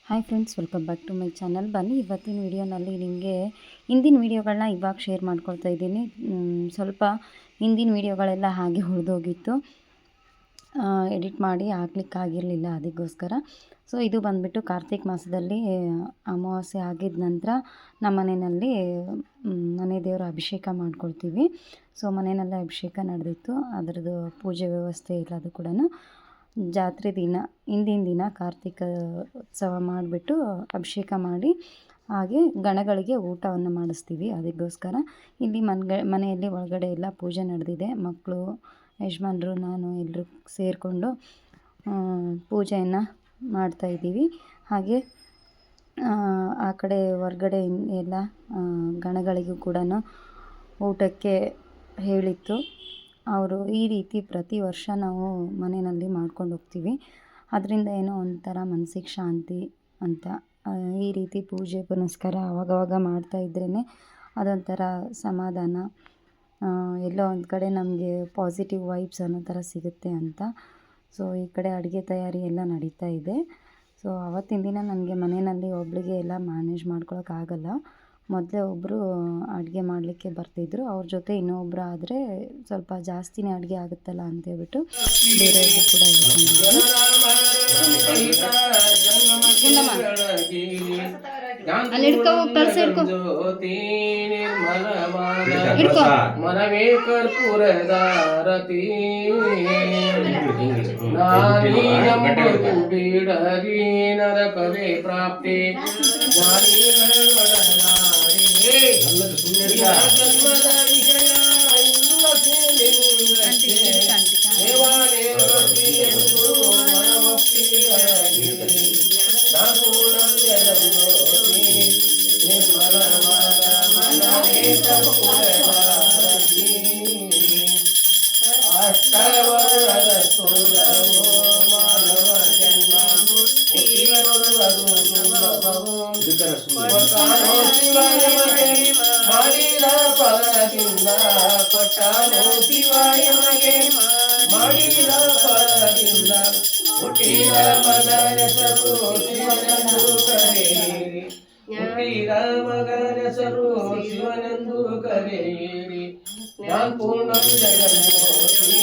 Hi friends, welcome back to my channel. ಬನ್ನಿ ಇವತ್ತಿನ ವಿಡಿಯೋನಲ್ಲಿ ನಿಮಗೆ ಹಿಂದಿನ ವೀಡಿಯೋಗಳನ್ನ ಇವಾಗ ಶೇರ್ ಮಾಡ್ಕೊಳ್ತಾ ಇದ್ದೀನಿ. ಸ್ವಲ್ಪ ಹಿಂದಿನ ವೀಡಿಯೋಗಳೆಲ್ಲ ಹಾಗೆ ಉಳಿದೋಗಿತ್ತು, ಎಡಿಟ್ ಮಾಡಿ ಹಾಕ್ಲಿಕ್ಕಾಗಿರಲಿಲ್ಲ, ಅದಕ್ಕೋಸ್ಕರ. ಸೊ ಇದು ಬಂದುಬಿಟ್ಟು ಕಾರ್ತಿಕ್ ಮಾಸದಲ್ಲಿ ಅಮಾವಾಸ್ಯೆ ಆಗಿದ ನಂತರ ನಮ್ಮ ಮನೆಯಲ್ಲಿ ಮನೆ ದೇವರ ಅಭಿಷೇಕ ಮಾಡ್ಕೊಳ್ತೀವಿ. ಸೊ ಮನೆಯಲ್ಲೇ ಅಭಿಷೇಕ ನಡೆದಿತ್ತು, ಅದರದ್ದು ಪೂಜೆ ವ್ಯವಸ್ಥೆ ಎಲ್ಲದು ಕೂಡ ಜಾತ್ರೆ ದಿನ, ಹಿಂದಿನ ದಿನ ಕಾರ್ತಿಕ ಉತ್ಸವ ಮಾಡಿಬಿಟ್ಟು ಅಭಿಷೇಕ ಮಾಡಿ ಹಾಗೆ ಗಣಗಳಿಗೆ ಊಟವನ್ನು ಮಾಡಿಸ್ತೀವಿ. ಅದಕ್ಕೋಸ್ಕರ ಇಲ್ಲಿ ಮನೆಯಲ್ಲಿ ಒಳಗಡೆ ಎಲ್ಲ ಪೂಜೆ ನಡೆದಿದೆ. ಮಕ್ಕಳು, ಯಜಮಾನ್ರು, ನಾನು ಎಲ್ಲರೂ ಸೇರಿಕೊಂಡು ಪೂಜೆಯನ್ನು ಮಾಡ್ತಾಯಿದ್ದೀವಿ. ಹಾಗೆ ಆ ಕಡೆ ಹೊರ್ಗಡೆ ಎಲ್ಲ ಗಣಗಳಿಗೂ ಕೂಡ ಊಟಕ್ಕೆ ಹೇಳಿತ್ತು. ಅವರು ಈ ರೀತಿ ಪ್ರತಿ ವರ್ಷ ನಾವು ಮನೆಯಲ್ಲಿ ಮಾಡ್ಕೊಂಡು ಹೋಗ್ತೀವಿ. ಅದರಿಂದ ಏನೋ ಒಂಥರ ಮನಸ್ಸಿಗೆ ಶಾಂತಿ ಅಂತ. ಈ ರೀತಿ ಪೂಜೆ ಪುನಸ್ಕಾರ ಆವಾಗವಾಗ ಮಾಡ್ತಾಯಿದ್ರೇ ಅದೊಂಥರ ಸಮಾಧಾನ, ಎಲ್ಲೋ ಒಂದು ಕಡೆ ನಮಗೆ ಪಾಸಿಟಿವ್ ವೈಬ್ಸ್ ಅನ್ನೋ ಥರ ಸಿಗುತ್ತೆ ಅಂತ. ಸೊ ಈ ಕಡೆ ಅಡುಗೆ ತಯಾರಿ ಎಲ್ಲ ನಡೀತಾ ಇದೆ. ಸೊ ಆವತ್ತಿನ ದಿನ ನನಗೆ ಮನೆಯಲ್ಲಿ ಒಬ್ಬಳಿಗೆ ಎಲ್ಲ ಮ್ಯಾನೇಜ್ ಮಾಡ್ಕೊಳಕ್ಕಾಗಲ್ಲ. ಮೊದಲೇ ಒಬ್ಬರು ಅಡುಗೆ ಮಾಡಲಿಕ್ಕೆ ಬರ್ತಿದ್ರು, ಅವ್ರ ಜೊತೆ ಇನ್ನೊಬ್ಬರು ಆದರೆ ಸ್ವಲ್ಪ ಜಾಸ್ತಿನೇ ಅಡುಗೆ ಆಗುತ್ತಲ್ಲ ಅಂತೇಳ್ಬಿಟ್ಟು ಬೇರೆಯವ್ರಿಗೂ ಕೂಡ ಹೇಳ್ಕೊಂಡಿದ್ದೆ. ಅಲ್ಲಿ ಹಿಡ್ಕೊ, ಕಳ್ಸಿ ಹಿಡ್ಕೊ, ಹಿಡ್ಕೊ. ಮನವೇ ಕರ್ಪೂರದಾರತಿ ಬಿಡರಿ ನರಕವೇ ಪ್ರಾಪ್ತಿ ಜನ್ಮದ ವಿಷಯ ಅಷ್ಟವರದ ಸುರವೋ ಮಾನವ ಜನ್ಮ ಮಾಡಿದ ಫಲದಿಂದ ಕೊಟ್ಟಾನೋ ಶಿವಾಯ ಮಗೆ ಮಾಡಿದ ಫಲದಿಂದ ಹುಟ್ಟಿದ ಮಗನ ಹೆಸರು ಶಿವನೆಂದು ಕರೆಯಿರಿ, ಹುಟ್ಟಿದ ಮಗನ ಹೆಸರು ಶಿವನೆಂದು ಕರೆಯಿರಿ. ನಾನು ಪೂರ್ಣ ಜಗನ್ಮೋತಿ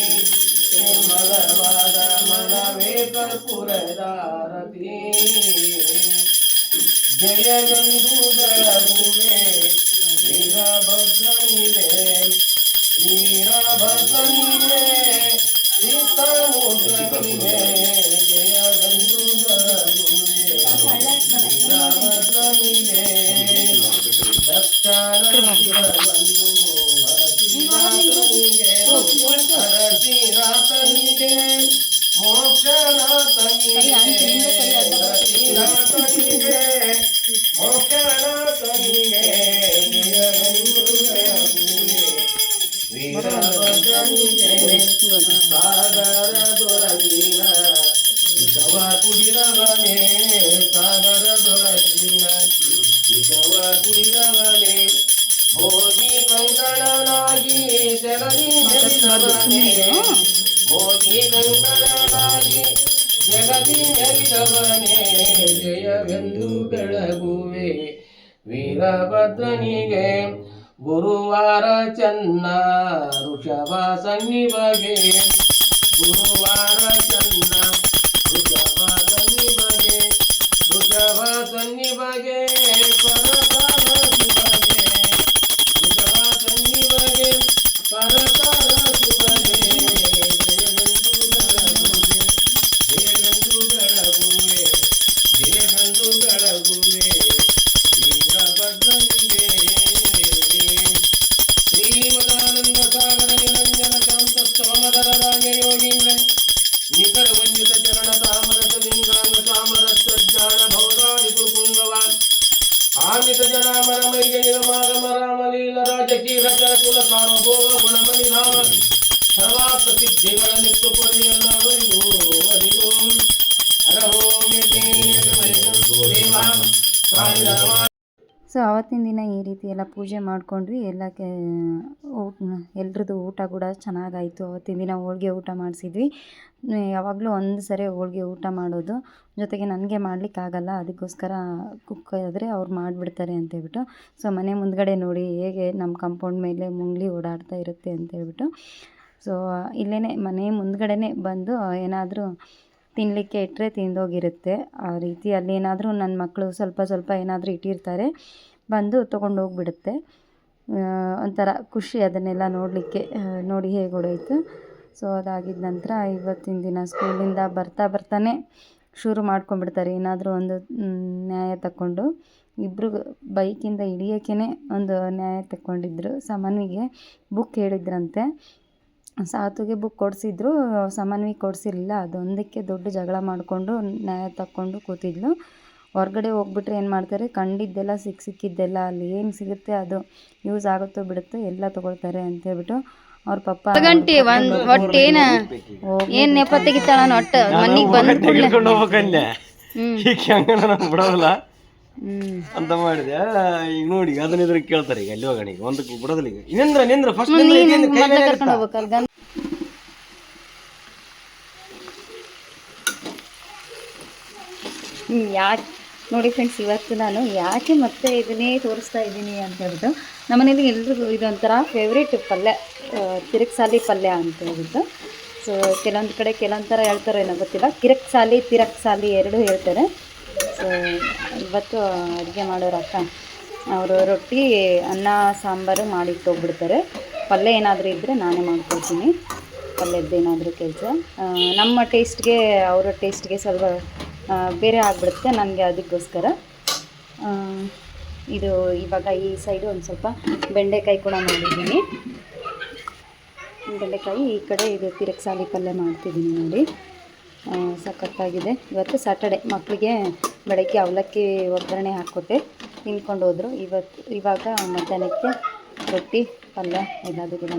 ನಿರ್ಮಲವಾದ ಮನವೇ ಕರ್ಪೂರದಾರತಿ. ಜಯಗಂದು ಬೆಳಗುವೆ ವೀರಭದ್ರನಿದೆ, ವೀರಭದ್ರನಿದೆ ಸೀತಾಮುದ್ರನಿದೆ. ಜಯಗಂದು ಬೆಳಗುವೆ ವೀರಭದ್ರನಿದೆ, ದಕ್ಷಾನವನ್ನು ಹರಸಿರಾತನಿಗೆ ಮೋಕ್ಷನಾಥನಿಗೆ, ಹರಸಿರಾತನಿಗೆ ಮೋಕ್ಷನಾಥನಿಗೆ. ವೀರಭದ್ರನಿಗೆ ಸಾಗರದೊಳಗಿನ ವಿಷವ ಕುಡಿದವನೇ, ಸಾಗರದೊಳಗಿನ ವಿಷವ ಕುಡಿದವನೇ. ಭೋಗಿ ಕಂಕಣನಾಗಿ ಜಗದಿ ಮೆರೆದವನೇ, ಭೋಗಿ ಕಂಕಣನಾಗಿ ಜಗದಿ ಮೆರೆದವನೇ. ಜಯವೆಂದು ಬೆಳಗುವೆ ವೀರಭದ್ರನಿಗೆ. ಗುರುವಾರ ಚನ್ನ ಋಷಭ ಸನ್ನಿಭಗೆ, ಗುರುವಾರ ಚನ್ನ ಋಷಭ ಸನ್ನಿಭಗೆ, ಋಷಭ ಸನ್ನಿಭಗೆ ಪರತರ ಶುಭಗೆ, ಋಷಭ ಸನ್ನಿಭಗೆ ಪರತರ ಶುಭಗೆ. ಜಯಗಂದು ಬೆಳಗುವೆ, ಜಯಗಂದು ಬೆಳಗುವೆ, ಜಯಗಂದು ಬೆಳಗುವೆ ವೀರಭದ್ರನಿಗೆ. ಶ್ರೀಮದಾನಂದ ಸಾಗರ ನಿರಂಜನ ಶಾಂತ ಸೋಮದರ ರಾಜ ಯೋಗೀಂದ್ರ ನಿಖರ ವಂಜಿತ ಚರಣ ತಾಮರಸ ಲಿಂಗಾಂಗ ಸಾಮರಸ ಜ್ಞಾನ ಭೌರಾದಿ ಕುಂಗವಾನ್ ಆಮಿತ ಜನಾಮರ ಮೈಗೆ ನಿಗಮಾಗಮ ರಾಮಲೀಲ ರಾಜಕೀಯ ಕುಲ ಸಾರ್ವಭೌಮ ಗುಣಮಣಿಧಾಮ ಸರ್ವಾರ್ಥ ಸಿದ್ಧಿಗಳ ನಿತ್ಯ ಪೊರೆಯಲ್ಲ ಹರಿಗೋ ಹರಿಗೋ ಹರಹೋ. ಸೊ ಆವತ್ತಿನ ದಿನ ಈ ರೀತಿ ಎಲ್ಲ ಪೂಜೆ ಮಾಡ್ಕೊಂಡ್ವಿ. ಎಲ್ರದ್ದು ಊಟ ಕೂಡ ಚೆನ್ನಾಗಾಯಿತು. ಆವತ್ತಿನ ದಿನ ಹೋಳ್ಗೆ ಊಟ ಮಾಡಿಸಿದ್ವಿ. ಯಾವಾಗಲೂ ಒಂದು ಸರಿ ಹೋಳ್ಗೆ ಊಟ ಮಾಡೋದು, ಜೊತೆಗೆ ನನಗೆ ಮಾಡಲಿಕ್ಕಾಗಲ್ಲ, ಅದಕ್ಕೋಸ್ಕರ ಕುಕ್ ಆದರೆ ಅವ್ರು ಮಾಡಿಬಿಡ್ತಾರೆ ಅಂತೇಳ್ಬಿಟ್ಟು. ಸೊ ಮನೆ ಮುಂದ್ಗಡೆ ನೋಡಿ ಹೇಗೆ ನಮ್ಮ ಕಾಂಪೌಂಡ್ ಮೇಲೆ ಮುಂಗ್ಲಿ ಓಡಾಡ್ತಾ ಇರುತ್ತೆ ಅಂತೇಳ್ಬಿಟ್ಟು. ಸೊ ಇಲ್ಲೇ ಮನೆ ಮುಂದ್ಗಡೆ ಬಂದು ಏನಾದರೂ ತಿನ್ನಲಿಕ್ಕೆ ಇಟ್ಟರೆ ತಿಂದೋಗಿರುತ್ತೆ. ಆ ರೀತಿ ಅಲ್ಲೇನಾದರೂ ನನ್ನ ಮಕ್ಕಳು ಸ್ವಲ್ಪ ಏನಾದರೂ ಇಟ್ಟಿರ್ತಾರೆ, ಬಂದು ತೊಗೊಂಡು ಹೋಗ್ಬಿಡುತ್ತೆ. ಒಂಥರ ಖುಷಿ ಅದನ್ನೆಲ್ಲ ನೋಡಲಿಕ್ಕೆ. ನೋಡಿ ಹೇಗೆ ಹೊಡೋಯ್ತು. ಸೊ ಅದಾಗಿದ್ದ ನಂತರ ಇವತ್ತಿನ ದಿನ ಸ್ಕೂಲಿಂದ ಬರ್ತಾನೆ ಶುರು ಮಾಡ್ಕೊಂಡ್ಬಿಡ್ತಾರೆ ಏನಾದರೂ ಒಂದು ನ್ಯಾಯ ತಗೊಂಡು. ಇಬ್ಬರು ಬೈಕಿಂದ ಹಿಡಿಯೋಕ್ಕೇ ಒಂದು ನ್ಯಾಯ ತಗೊಂಡಿದ್ರು. ಸಮನ್ವಿಗೆ ಬುಕ್ ಹೇಳಿದ್ರಂತೆ, ಸಾತುಗೆ ಬುಕ್ ಕೊಡಿಸಿದ್ರು, ಸಮನ್ವಿಗೆ ಕೊಡಿಸಿರ್ಲಿಲ್ಲ. ಅದೊಂದಕ್ಕೆ ದೊಡ್ಡ ಜಗಳ ಮಾಡಿಕೊಂಡು ನ್ಯಾಯ ತಗೊಂಡು ಕೂತಿದ್ಲು. ಹೊರ್ಗಡೆ ಹೋಗ್ಬಿಟ್ರೆ ಏನು ಮಾಡ್ತಾರೆ, ಕಂಡಿದ್ದೆಲ್ಲ ಸಿಕ್ಕಿದ್ದೆಲ್ಲ ಅಲ್ಲಿ ಏನು ಸಿಗುತ್ತೆ ಅದು ಯೂಸ್ ಆಗುತ್ತೋ ಬಿಡುತ್ತೋ ಎಲ್ಲ ತೊಗೊಳ್ತಾರೆ ಅಂತೇಳ್ಬಿಟ್ಟು ಅವ್ರ ಪಪ್ಪ ಗಂಟೆ ಒಟ್ಟೇನ ಏನ್ ನೆಪ ತೆಗಿತಾಳ ಒಟ್ಟ ಮನಿಗ್ ಬಂದ್ ಬಿಡೋದಿಲ್ಲ ಅಂತ ಮಾಡಿದೆ. ಈಗ ನೋಡಿ ಅದನ್ನ ಇದ್ರ ಕೇಳ್ತಾರೆ. ಈಗ ಅಲ್ಲಿ ಹೋಗೋಣ, ಈಗ ಒಂದಕ್ಕೆ ಬಿಡೋದಿಲ್ಲ. ಈಗ ನಿಂದ್ರ ಫಸ್ಟ್ ಕರ್ಕೊಂಡು ಹೋಗ್ಬೇಕಲ್ಲ. ಯಾಕೆ ನೋಡಿ ಫ್ರೆಂಡ್ಸ್, ಇವತ್ತು ನಾನು ಯಾಕೆ ಮತ್ತೆ ಇದನ್ನೇ ತೋರಿಸ್ತಾ ಇದ್ದೀನಿ ಅಂತ ಹೇಳ್ಬಿಟ್ಟು, ನಮ್ಮನೇಲಿ ಎಲ್ರಿಗೂ ಇದೊಂಥರ ಫೇವ್ರೇಟ್ ಪಲ್ಯ, ತಿರಕ್ಸಾಲಿ ಪಲ್ಯ ಅಂತ ಹೇಳ್ಬಿಟ್ಟು. ಸೊ ಕೆಲವೊಂದು ಕಡೆ ಕೆಲವೊಂದು ಥರ ಹೇಳ್ತಾರೋ ಏನೋ ಗೊತ್ತಿಲ್ಲ, ತಿರಕ್ಸಾಲಿ ಎರಡೂ ಹೇಳ್ತಾರೆ. ಸೊ ಇವತ್ತು ಅಡುಗೆ ಮಾಡೋರು ಅಕ್ಕ ಅವರು ರೊಟ್ಟಿ ಅನ್ನ ಸಾಂಬಾರು ಮಾಡಿಟ್ಟು ಹೋಗ್ಬಿಡ್ತಾರೆ. ಪಲ್ಯ ಏನಾದರೂ ಇದ್ದರೆ ನಾನೇ ಮಾಡ್ಕೊಳ್ತೀನಿ, ಪಲ್ಯದ್ದೇನಾದರೂ ಕೆಲಸ. ನಮ್ಮ ಟೇಸ್ಟ್ಗೆ ಅವರ ಟೇಸ್ಟ್ಗೆ ಸ್ವಲ್ಪ ಬೇರೆ ಆಗಿಬಿಡುತ್ತೆ ನನಗೆ. ಅದಕ್ಕೋಸ್ಕರ ಇದು ಇವಾಗ ಈ ಸೈಡು ಒಂದು ಸ್ವಲ್ಪ ಬೆಂಡೆಕಾಯಿ ಕೂಡ ಮಾಡಿದ್ದೀನಿ. ಬೆಂಡೆಕಾಯಿ ಈ ಕಡೆ ಇದು ತಿರಕ್ಸಾಲಿ ಪಲ್ಯ ಮಾಡ್ತಿದ್ದೀನಿ ನೋಡಿ. ಸಖತ್ತಾಗಿದೆ. ಇವತ್ತು ಸ್ಯಾಟರ್ಡೆ, ಮಕ್ಕಳಿಗೆ ಬೆಳಗ್ಗೆ ಅವಲಕ್ಕಿ ಒಗ್ಗರಣೆ ಹಾಕ್ಕೊಟ್ಟೆ, ತಿನ್ಕೊಂಡು ಹೋದರು. ಇವಾಗ ಮಧ್ಯಾಹ್ನಕ್ಕೆ ರೊಟ್ಟಿ ಪಲ್ಯ ಎಲ್ಲದೂ ಕೂಡ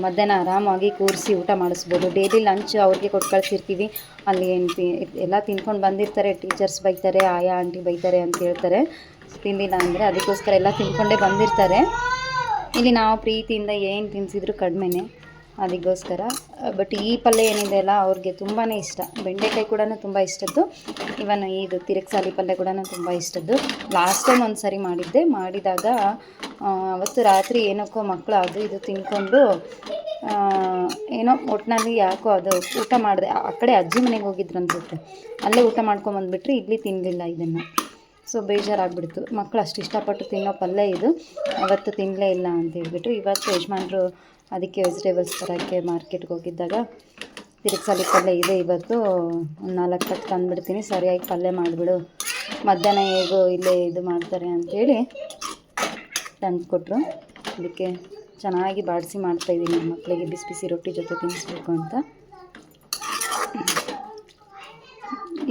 ಮಧ್ಯಾಹ್ನ ಆರಾಮಾಗಿ ಕೂರಿಸಿ ಊಟ ಮಾಡಿಸ್ಬೋದು. ಡೈಲಿ ಲಂಚ್ ಅವ್ರಿಗೆ ಕೊಟ್ಟು ಕಳಿಸಿರ್ತೀವಿ, ಅಲ್ಲಿ ಎಲ್ಲ ತಿನ್ಕೊಂಡು ಬಂದಿರ್ತಾರೆ. ಟೀಚರ್ಸ್ ಬೈತಾರೆ, ಆಯಾ ಆಂಟಿ ಬೈತಾರೆ ಅಂತ ಹೇಳ್ತಾರೆ ತಿಂದಿಲ್ಲ ಅಂದರೆ. ಅದಕ್ಕೋಸ್ಕರ ಎಲ್ಲ ತಿನ್ಕೊಂಡೇ ಬಂದಿರ್ತಾರೆ. ಇಲ್ಲಿ ನಾವು ಪ್ರೀತಿಯಿಂದ ಏನು ತಿನ್ನಿಸಿದ್ರು ಕಡಿಮೆನೇ, ಅದಕ್ಕೋಸ್ಕರ. ಬಟ್ ಈ ಪಲ್ಯ ಏನಿದೆ ಅಲ್ಲ ಅವ್ರಿಗೆ ತುಂಬಾ ಇಷ್ಟ. ಬೆಂಡೆಕಾಯಿ ಕೂಡ ತುಂಬ ಇಷ್ಟದ್ದು. ಇವನ್ ಇದು ತಿರಕ್ಸಾಲಿ ಪಲ್ಯ ಕೂಡ ತುಂಬ ಇಷ್ಟದ್ದು. ಲಾಸ್ಟ್ ಟೈಮ್ ಒಂದು ಸರಿ ಮಾಡಿದಾಗ ಅವತ್ತು ರಾತ್ರಿ ಏನಕ್ಕೋ ಮಕ್ಕಳು ಅದು ಇದು ತಿನ್ಕೊಂಡು ಏನೋ ಒಟ್ಟಿನಲ್ಲಿ ಯಾಕೋ ಅದು ಊಟ ಮಾಡಿದೆ. ಆ ಕಡೆ ಅಜ್ಜಿ ಮನೆಗೆ ಹೋಗಿದ್ರು ಅನ್ಸುತ್ತೆ, ಅಲ್ಲೇ ಊಟ ಮಾಡ್ಕೊಂಬಂದುಬಿಟ್ರೆ ಇಲ್ಲಿ ತಿನ್ನಲಿಲ್ಲ ಇದನ್ನು. ಸೊ ಬೇಜಾರಾಗ್ಬಿಡ್ತು. ಮಕ್ಕಳು ಅಷ್ಟು ಇಷ್ಟಪಟ್ಟು ತಿನ್ನೋ ಪಲ್ಯ ಇದು, ಅವತ್ತು ತಿನ್ನಲೇ ಇಲ್ಲ ಅಂತ ಹೇಳ್ಬಿಟ್ಟು. ಇವತ್ತು ಯಜಮಾನ್ರು ಅದಕ್ಕೆ ವೆಜಿಟೇಬಲ್ಸ್ ತರೋಕ್ಕೆ ಮಾರ್ಕೆಟ್ಗೆ ಹೋಗಿದ್ದಾಗ ತಿರಕ್ಸಾಲಿ ಪಲ್ಯ ಇದೆ, ಇವತ್ತು ಒಂದು 4 ಕಟ್ ತಂದುಬಿಡ್ತೀನಿ, ಸರಿಯಾಗಿ ಪಲ್ಯ ಮಾಡಿಬಿಡು, ಮಧ್ಯಾಹ್ನ ಹೇಗೋ ಇಲ್ಲೇ ಇದು ಮಾಡ್ತಾರೆ ಅಂಥೇಳಿ ತಂದು ಕೊಟ್ಟರು. ಅದಕ್ಕೆ ಚೆನ್ನಾಗಿ ಬಾಡಿಸಿ ಮಾಡ್ತಾಯಿದ್ದೀನಿ ಮಕ್ಕಳಿಗೆ, ಬಿಸಿ ಬಿಸಿ ರೊಟ್ಟಿ ಜೊತೆ ತಿನ್ನಿಸ್ಬೇಕು ಅಂತ.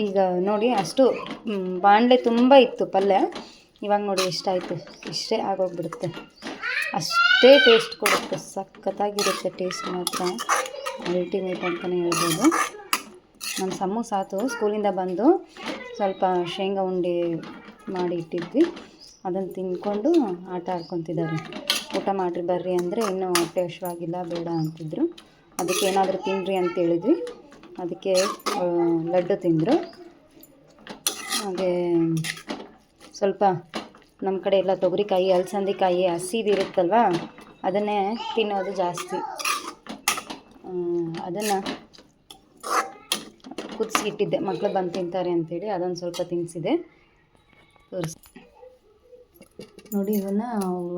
ಈಗ ನೋಡಿ ಅಷ್ಟು ಬಾಣಲೆ ತುಂಬ ಇತ್ತು ಪಲ್ಯ, ಇವಾಗ ನೋಡಿ ಎಷ್ಟಾಯಿತು, ಇಷ್ಟೇ ಆಗೋಗ್ಬಿಡುತ್ತೆ. ಅಷ್ಟೇ ಟೇಸ್ಟ್ ಕೊಡುತ್ತೆ, ಸಖತ್ತಾಗಿರುತ್ತೆ ಟೇಸ್ಟ್ ಮಾತ್ರ, ಅಲ್ಟಿಮೇಟ್ ಅಂತಲೇ ಹೇಳ್ಬೋದು. ನಮ್ಮ ಸಮ್ಮು ಸಾತು ಸ್ಕೂಲಿಂದ ಬಂದು ಸ್ವಲ್ಪ ಶೇಂಗಾ ಉಂಡೆ ಮಾಡಿ ಇಟ್ಟಿದ್ವಿ, ಅದನ್ನು ತಿಂದ್ಕೊಂಡು ಆಟ ಆಡ್ಕೊತಿದ್ದಾರೆ. ಊಟ ಮಾಡಿರಿ ಬರ್ರಿ ಅಂದರೆ ಇನ್ನೂ ಹೊಟ್ಟೆ ಹಶ್ವಾಗಿಲ್ಲ, ಬೇಡ ಅಂತಿದ್ರು. ಅದಕ್ಕೆ ಏನಾದರೂ ತಿನ್ನಿರಿ ಅಂತ ಹೇಳಿದ್ವಿ, ಅದಕ್ಕೆ ಲಡ್ಡು ತಿಂದರು. ಹಾಗೆ ಸ್ವಲ್ಪ ನಮ್ಮ ಕಡೆ ಎಲ್ಲ ತೊಗರಿಕಾಯಿ, ಅಲಸಂದಿಕಾಯಿ ಹಸಿದಿರುತ್ತಲ್ವ, ಅದನ್ನೇ ತಿನ್ನೋದು ಜಾಸ್ತಿ. ಅದನ್ನು ಕುದಿಸಿ ಇಟ್ಟಿದ್ದೆ, ಮಕ್ಕಳು ಬಂದು ತಿಂತಾರೆ ಅಂಥೇಳಿ ಅದೊಂದು ಸ್ವಲ್ಪ ತಿನ್ನಿಸಿದೆ. ತೋರಿಸಿ ನೋಡಿ, ಇವನ್ನ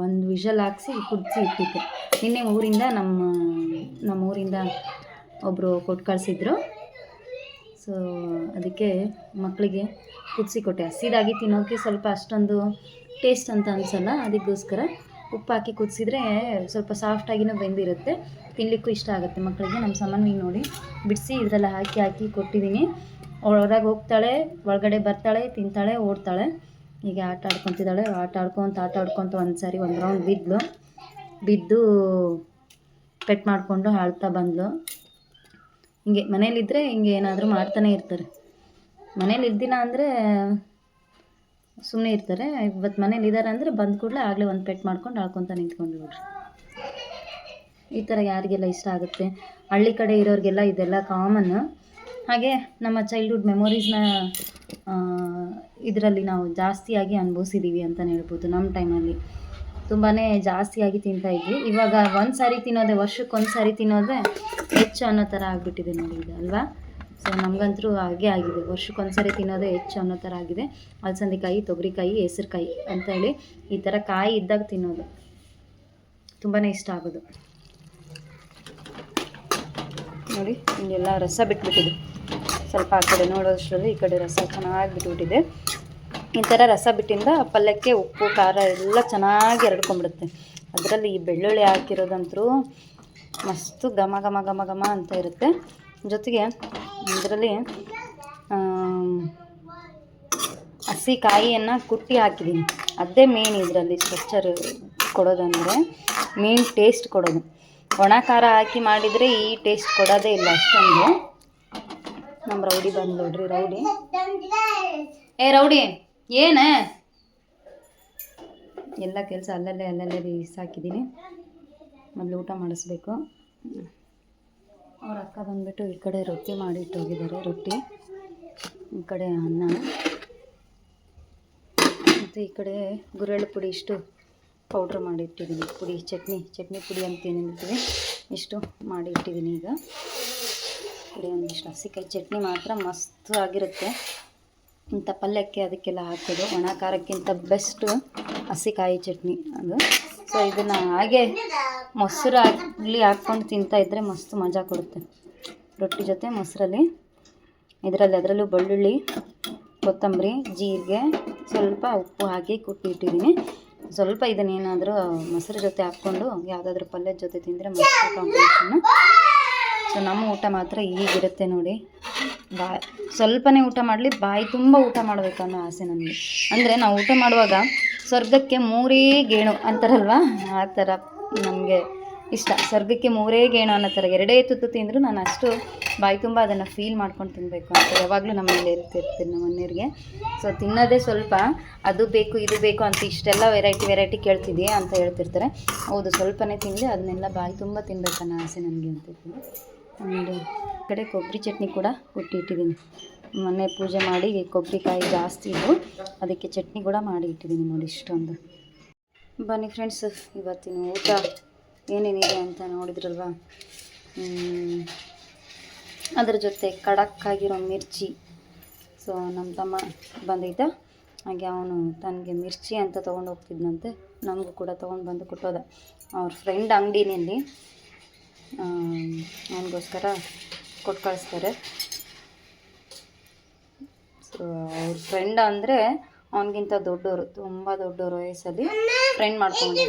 ಒಂದು ವಿಷಲ್ ಹಾಕ್ಸಿ ಕುದಿಸಿ ಇಟ್ಟಿದ್ದೆ. ನಿನ್ನೆ ಊರಿಂದ ನಮ್ಮ ಊರಿಂದ ಒಬ್ಬರು ಕೊಟ್ಟು ಕಳಿಸಿದ್ರು. ಸೊ ಅದಕ್ಕೆ ಮಕ್ಕಳಿಗೆ ಕುದಿಸಿ ಕೊಟ್ಟೆ. ಹಸಿದಾಗಿ ತಿನ್ನೋಕ್ಕೆ ಸ್ವಲ್ಪ ಅಷ್ಟೊಂದು ಟೇಸ್ಟ್ ಅಂತ ಅನಿಸಲ್ಲ, ಅದಕ್ಕೋಸ್ಕರ ಉಪ್ಪು ಹಾಕಿ ಕುದಿಸಿದ್ರೆ ಸ್ವಲ್ಪ ಸಾಫ್ಟಾಗಿನೂ ಬೆಂದಿರುತ್ತೆ, ತಿನ್ನಲಿಕ್ಕೂ ಇಷ್ಟ ಆಗುತ್ತೆ ಮಕ್ಕಳಿಗೆ. ನಮ್ಮ ಸಾಮಾನಿಗೆ ನೋಡಿ ಬಿಡಿಸಿ ಇದರೆಲ್ಲ ಹಾಕಿ ಕೊಟ್ಟಿದ್ದೀನಿ. ಹೊರಗೆ ಹೋಗ್ತಾಳೆ, ಒಳಗಡೆ ಬರ್ತಾಳೆ, ತಿಂತಾಳೆ, ಓಡ್ತಾಳೆ. ಹೀಗೆ ಆಟ ಆಡ್ಕೊತಿದ್ದಾಳೆ. ಆಟ ಆಡ್ಕೊತ ಒಂದು ಸಾರಿ ಒಂದು ರೌಂಡ್ ಬಿದ್ದು ಪೆಟ್ ಮಾಡಿಕೊಂಡು ಆಳ್ತಾ ಬಂದಳು. ಹಿಂಗೆ ಮನೇಲಿದ್ದರೆ ಹಿಂಗೆ ಏನಾದರೂ ಮಾಡ್ತಾನೆ ಇರ್ತಾರೆ. ಮನೇಲಿ ಇದ್ದಿಲ್ಲ ಅಂದರೆ ಸುಮ್ಮನೆ ಇರ್ತಾರೆ. ಇವತ್ತು ಮನೇಲಿ ಇದ್ದಾರೆ ಅಂದರೆ ಬಂದ ಕೂಡಲೇ ಆಗಲೇ ಒಂದು ಪೆಟ್ ಮಾಡ್ಕೊಂಡು ಆಳ್ಕೊತ ನಿಂತ್ಕೊಂಡು ನೋಡ್ರಿ. ಈ ಥರ ಯಾರಿಗೆಲ್ಲ ಇಷ್ಟ ಆಗುತ್ತೆ, ಹಳ್ಳಿ ಕಡೆ ಇರೋರಿಗೆಲ್ಲ ಇದೆಲ್ಲ ಕಾಮನ್. ಹಾಗೆ ನಮ್ಮ ಚೈಲ್ಡ್ಹುಡ್ ಮೆಮೊರೀಸ್ನ ಇದರಲ್ಲಿ ನಾವು ಜಾಸ್ತಿಯಾಗಿ ಅನುಭವಿಸಿದ್ದೀವಿ ಅಂತಲೇ ಹೇಳ್ಬೋದು. ನಮ್ಮ ಟೈಮಲ್ಲಿ ತುಂಬಾ ಜಾಸ್ತಿಯಾಗಿ ತಿಂತಾಯಿದ್ವಿ. ಇವಾಗ ಒಂದು ಸಾರಿ ತಿನ್ನೋದೇ, ವರ್ಷಕ್ಕೆ ಒಂದು ಸಾರಿ ತಿನ್ನೋದೇ ಹೆಚ್ಚು ಅನ್ನೋ ಥರ ಆಗಿಬಿಟ್ಟಿದೆ ನೋಡಿ ಇದು, ಅಲ್ವಾ? ಸೊ ನಮಗಂತೂ ಹಾಗೆ ಆಗಿದೆ, ವರ್ಷಕ್ಕೆ ಒಂದು ಸಾರಿ ತಿನ್ನೋದೇ ಹೆಚ್ಚು ಅನ್ನೋ ಥರ ಆಗಿದೆ. ಅಲಸಂದಿಕಾಯಿ, ತೊಗರಿಕಾಯಿ, ಹೆಸ್ರುಕಾಯಿ ಅಂತೇಳಿ ಈ ಥರ ಕಾಯಿ ಇದ್ದಾಗ ತಿನ್ನೋದು ತುಂಬಾ ಇಷ್ಟ ಆಗೋದು ನೋಡಿ. ಹಿಂಗೆಲ್ಲ ರಸ ಬಿಟ್ಬಿಟ್ಟಿದೆ, ಸ್ವಲ್ಪ ಆ ಕಡೆ ನೋಡೋಷ್ಟರಲ್ಲಿ ಈ ಕಡೆ ರಸ ಚೆನ್ನಾಗಿ ಬಿಟ್ಬಿಟ್ಟಿದೆ. ಈ ಥರ ರಸ ಬಿಟ್ಟಿಂದ ಪಲ್ಯಕ್ಕೆ ಉಪ್ಪು ಖಾರ ಎಲ್ಲ ಚೆನ್ನಾಗಿ ಎರಡ್ಕೊಂಡ್ಬಿಡುತ್ತೆ. ಅದರಲ್ಲಿ ಈ ಬೆಳ್ಳುಳ್ಳಿ ಹಾಕಿರೋದಂತೂ ಮಸ್ತು ಘಮ ಘಮ ಘಮ ಘಮ ಅಂತ ಇರುತ್ತೆ. ಜೊತೆಗೆ ಇದರಲ್ಲಿ ಹಸಿ ಕಾಯಿಯನ್ನು ಕುಟ್ಟಿ ಹಾಕಿದ್ದೀನಿ, ಅದೇ ಮೇನ್ ಇದರಲ್ಲಿ ಸ್ಟ್ರಕ್ಚರ್ ಕೊಡೋದಂದರೆ, ಮೇನ್ ಟೇಸ್ಟ್ ಕೊಡೋದು. ಒಣ ಖಾರ ಹಾಕಿ ಮಾಡಿದರೆ ಈ ಟೇಸ್ಟ್ ಕೊಡೋದೇ ಇಲ್ಲ ಅಷ್ಟೊಂದು. ನಮ್ಮ ರೌಡಿ ಬಂದು ನೋಡ್ರಿ, ರೌಡಿ ರೌಡಿ ಏನೇ ಎಲ್ಲ ಕೆಲಸ ಅಲ್ಲಲ್ಲೇ ಸಾಕಿದ್ದೀನಿ. ಮೊದಲು ಊಟ ಮಾಡಿಸ್ಬೇಕು. ಅವ್ರ ಅಕ್ಕ ಬಂದುಬಿಟ್ಟು ಈ ಕಡೆ ರೊಟ್ಟಿ ಮಾಡಿಟ್ಟು ಹೋಗಿದ್ದಾರೆ, ರೊಟ್ಟಿ, ಈ ಕಡೆ ಅನ್ನ, ಮತ್ತು ಈ ಕಡೆ ಗುರೆಳ್ಳು ಪುಡಿ ಇಷ್ಟು ಪೌಡ್ರ್ ಮಾಡಿ ಇಟ್ಟಿದ್ದೀನಿ, ಪುಡಿ ಚಟ್ನಿ ಪುಡಿ ಅಂತ ಏನು ಹೇಳ್ತೀವಿ, ಇಷ್ಟು ಮಾಡಿ ಇಟ್ಟಿದ್ದೀನಿ. ಈಗ ಪುಡಿ ಒಂದಿಷ್ಟು ಹಸಿಕಾಯಿ ಚಟ್ನಿ ಮಾತ್ರ ಮಸ್ತ್ ಆಗಿರುತ್ತೆ. ಇಂಥ ಪಲ್ಯಕ್ಕೆ ಅದಕ್ಕೆಲ್ಲ ಹಾಕೋದು, ಒಣ ಖಾರಕ್ಕಿಂತ ಬೆಸ್ಟು ಹಸಿಕಾಯಿ ಚಟ್ನಿ ಅದು. ಸೊ ಇದನ್ನು ಹಾಗೆ ಮೊಸರು ಹಾಕ್ಕೊಂಡು ತಿಂತಾಯಿದ್ರೆ ಮಸ್ತ್ ಮಜಾ ಕೊಡುತ್ತೆ ರೊಟ್ಟಿ ಜೊತೆ ಮೊಸರಲ್ಲಿ. ಅದರಲ್ಲೂ ಬೆಳ್ಳುಳ್ಳಿ, ಕೊತ್ತಂಬರಿ, ಜೀರಿಗೆ, ಸ್ವಲ್ಪ ಉಪ್ಪು ಹಾಕಿ ಕುಟ್ಟಿಟ್ಟಿದ್ದೀನಿ. ಸ್ವಲ್ಪ ಇದನ್ನೇನಾದರೂ ಮೊಸರು ಜೊತೆ ಹಾಕ್ಕೊಂಡು ಯಾವುದಾದ್ರೂ ಪಲ್ಯದ ಜೊತೆ ತಿಂದರೆ ಮಸ್ತ್ ಕಾಂಬಿನೇಷನ್ನು. ಸೊ ನಮ್ಮ ಊಟ ಮಾತ್ರ ಹೀಗಿರುತ್ತೆ ನೋಡಿ. ಸ್ವಲ್ಪನೇ ಊಟ ಮಾಡಲಿ, ಬಾಯಿ ತುಂಬ ಊಟ ಮಾಡಬೇಕು ಅನ್ನೋ ಆಸೆ ನನಗೆ. ಅಂದರೆ ನಾವು ಊಟ ಮಾಡುವಾಗ ಸ್ವರ್ಗಕ್ಕೆ ಮೂರೇ ಗೇಣು ಅಂತಾರಲ್ವ, ಆ ಥರ ನಮಗೆ ಇಷ್ಟ. ಸ್ವರ್ಗಕ್ಕೆ ಮೂರೇ ಗೇಣು ಅನ್ನೋ ಥರ ಎರಡೇ ತುತ್ತು ತಿಂದರೂ ನಾನು ಅಷ್ಟು ಬಾಯಿ ತುಂಬ ಅದನ್ನು ಫೀಲ್ ಮಾಡ್ಕೊಂಡು ತಿನ್ನಬೇಕು ಅಂತ ಯಾವಾಗಲೂ ನಮ್ಮ ಮನೇಲಿ ಇರ್ತಿರ್ತೀನಿ ನಮ್ಮ ಮನೆಯವ್ರಿಗೆ. ಸೊ ತಿನ್ನೋದೇ ಸ್ವಲ್ಪ, ಅದು ಬೇಕು ಇದು ಬೇಕು ಅಂತ ಇಷ್ಟೆಲ್ಲ ವೆರೈಟಿ ಕೇಳ್ತಿದೆಯಾ ಅಂತ ಹೇಳ್ತಿರ್ತಾರೆ. ಹೌದು, ಸ್ವಲ್ಪನೇ ತಿನ್ನಲಿ, ಅದನ್ನೆಲ್ಲ ಬಾಯಿ ತುಂಬ ತಿನ್ನಬೇಕನ್ನೋ ಆಸೆ ನನಗೆ ಅಂತಿರ್ತೀನಿ. ಒಂದು ಕಡೆ ಕೊಬ್ಬರಿ ಚಟ್ನಿ ಕೂಡ ಇಟ್ಟಿದ್ದೀನಿ. ಮೊನ್ನೆ ಪೂಜೆ ಮಾಡಿ ಕೊಬ್ಬರಿಕಾಯಿ ಜಾಸ್ತಿ ಇದ್ದು ಅದಕ್ಕೆ ಚಟ್ನಿ ಕೂಡ ಮಾಡಿ ಇಟ್ಟಿದ್ದೀನಿ ನೋಡಿ ಇಷ್ಟೊಂದು. ಬನ್ನಿ ಫ್ರೆಂಡ್ಸ್, ಇವತ್ತಿನ ಊಟ ಏನೇನಿದೆ ಅಂತ ನೋಡಿದ್ರಲ್ವ. ಅದರ ಜೊತೆ ಖಡಕ್ಕಾಗಿರೋ ಮಿರ್ಚಿ. ಸೊ ನಮ್ಮ ತಮ್ಮ ಬಂದಿದ್ದ, ಹಾಗೆ ಅವನು ತನಗೆ ಮಿರ್ಚಿ ಅಂತ ತೊಗೊಂಡು ಹೋಗ್ತಿದ್ದಂತೆ, ನಮಗೂ ಕೂಡ ತೊಗೊಂಡು ಬಂದು ಕೊಟ್ಟೋದ. ಅವ್ರ ಫ್ರೆಂಡ್ ಅಂಗಡಿನಲ್ಲಿ ಅವನಿಗೋಸ್ಕರ ಕೊಟ್ಟು ಕಳಿಸ್ತಾರೆ. ಸೊ ಅವ್ರ ಫ್ರೆಂಡ್ ಅಂದರೆ ಅವನಿಗಿಂತ ದೊಡ್ಡವರು, ತುಂಬ ದೊಡ್ಡವರು ವಯಸ್ಸಲ್ಲಿ ಫ್ರೆಂಡ್ ಮಾಡ್ಕೊಂಡು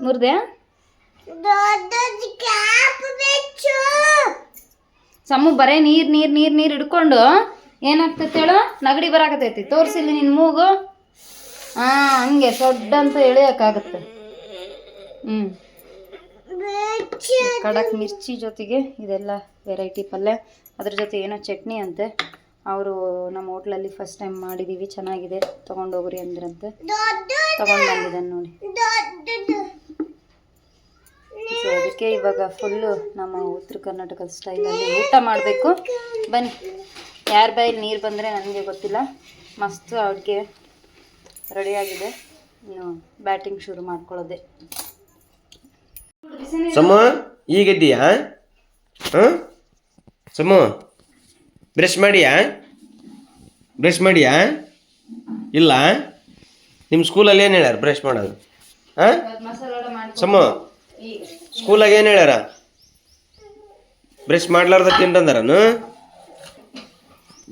ಮುರ್ದೆ ಸಮ್ಮು ಬರೇ ನೀರು ಹಿಡ್ಕೊಂಡು ಏನಾಗ್ತೈತೆ ಹೇಳು, ನಗಡಿ ಬರಾಕತೈತಿ. ತೋರಿಸಿಲ್ಲಿ ನಿನ್ನ ಮೂಗು. ಹಂಗೆ ಸೊಡ್ಡಂತ ಎಳೆಯೋಕ್ಕಾಗತ್ತೆ. ಖಡಕ್ ಮಿರ್ಚಿ ಜೊತೆಗೆ ಇದೆಲ್ಲ ವೆರೈಟಿ ಪಲ್ಯ, ಅದ್ರ ಜೊತೆ ಏನೋ ಚಟ್ನಿ ಅಂತೆ. ಅವರು ನಮ್ಮ ಹೋಟ್ಲಲ್ಲಿ ಫಸ್ಟ್ ಟೈಮ್ ಮಾಡಿದ್ದೀವಿ, ಚೆನ್ನಾಗಿದೆ, ತೊಗೊಂಡೋಗ್ರಿ ಅಂದ್ರಂತೆ, ತೊಗೊಂಡು ಬಂದಿದ್ದಾನೆ ನೋಡಿ. ಸೊ ಅದಕ್ಕೆ ಇವಾಗ ಫುಲ್ಲು ನಮ್ಮ ಉತ್ತರ ಕರ್ನಾಟಕದ ಸ್ಟೈಲಲ್ಲಿ ಊಟ ಮಾಡಬೇಕು. ಬನ್ನಿ, ಯಾರ ಬಾಯಲ್ಲಿ ನೀರು ಬಂದರೆ ನನಗೆ ಗೊತ್ತಿಲ್ಲ. ಮಸ್ತು ಅಡುಗೆ ರೆಡಿಯಾಗಿದೆ, ಇನ್ನು ಬ್ಯಾಟಿಂಗ್ ಶುರು ಮಾಡ್ಕೊಳ್ಳೋದೆ. ಸಮ ಈಗಿದ್ದೀಯಾ? ಹಾಂ ಸಮು, ಬ್ರಷ್ ಮಾಡಿಯಾ ಇಲ್ಲ? ನಿಮ್ಮ ಸ್ಕೂಲಲ್ಲಿ ಏನು ಹೇಳ್ಯಾರ ಬ್ರಷ್ ಮಾಡೋದು? ಹಾಂ ಸಮು, ಸ್ಕೂಲಾಗ ಏನು ಹೇಳ್ಯಾರ? ಬ್ರಷ್ ಮಾಡ್ಲಾರ್ದ ತಿನ್ರಂದಾರನು?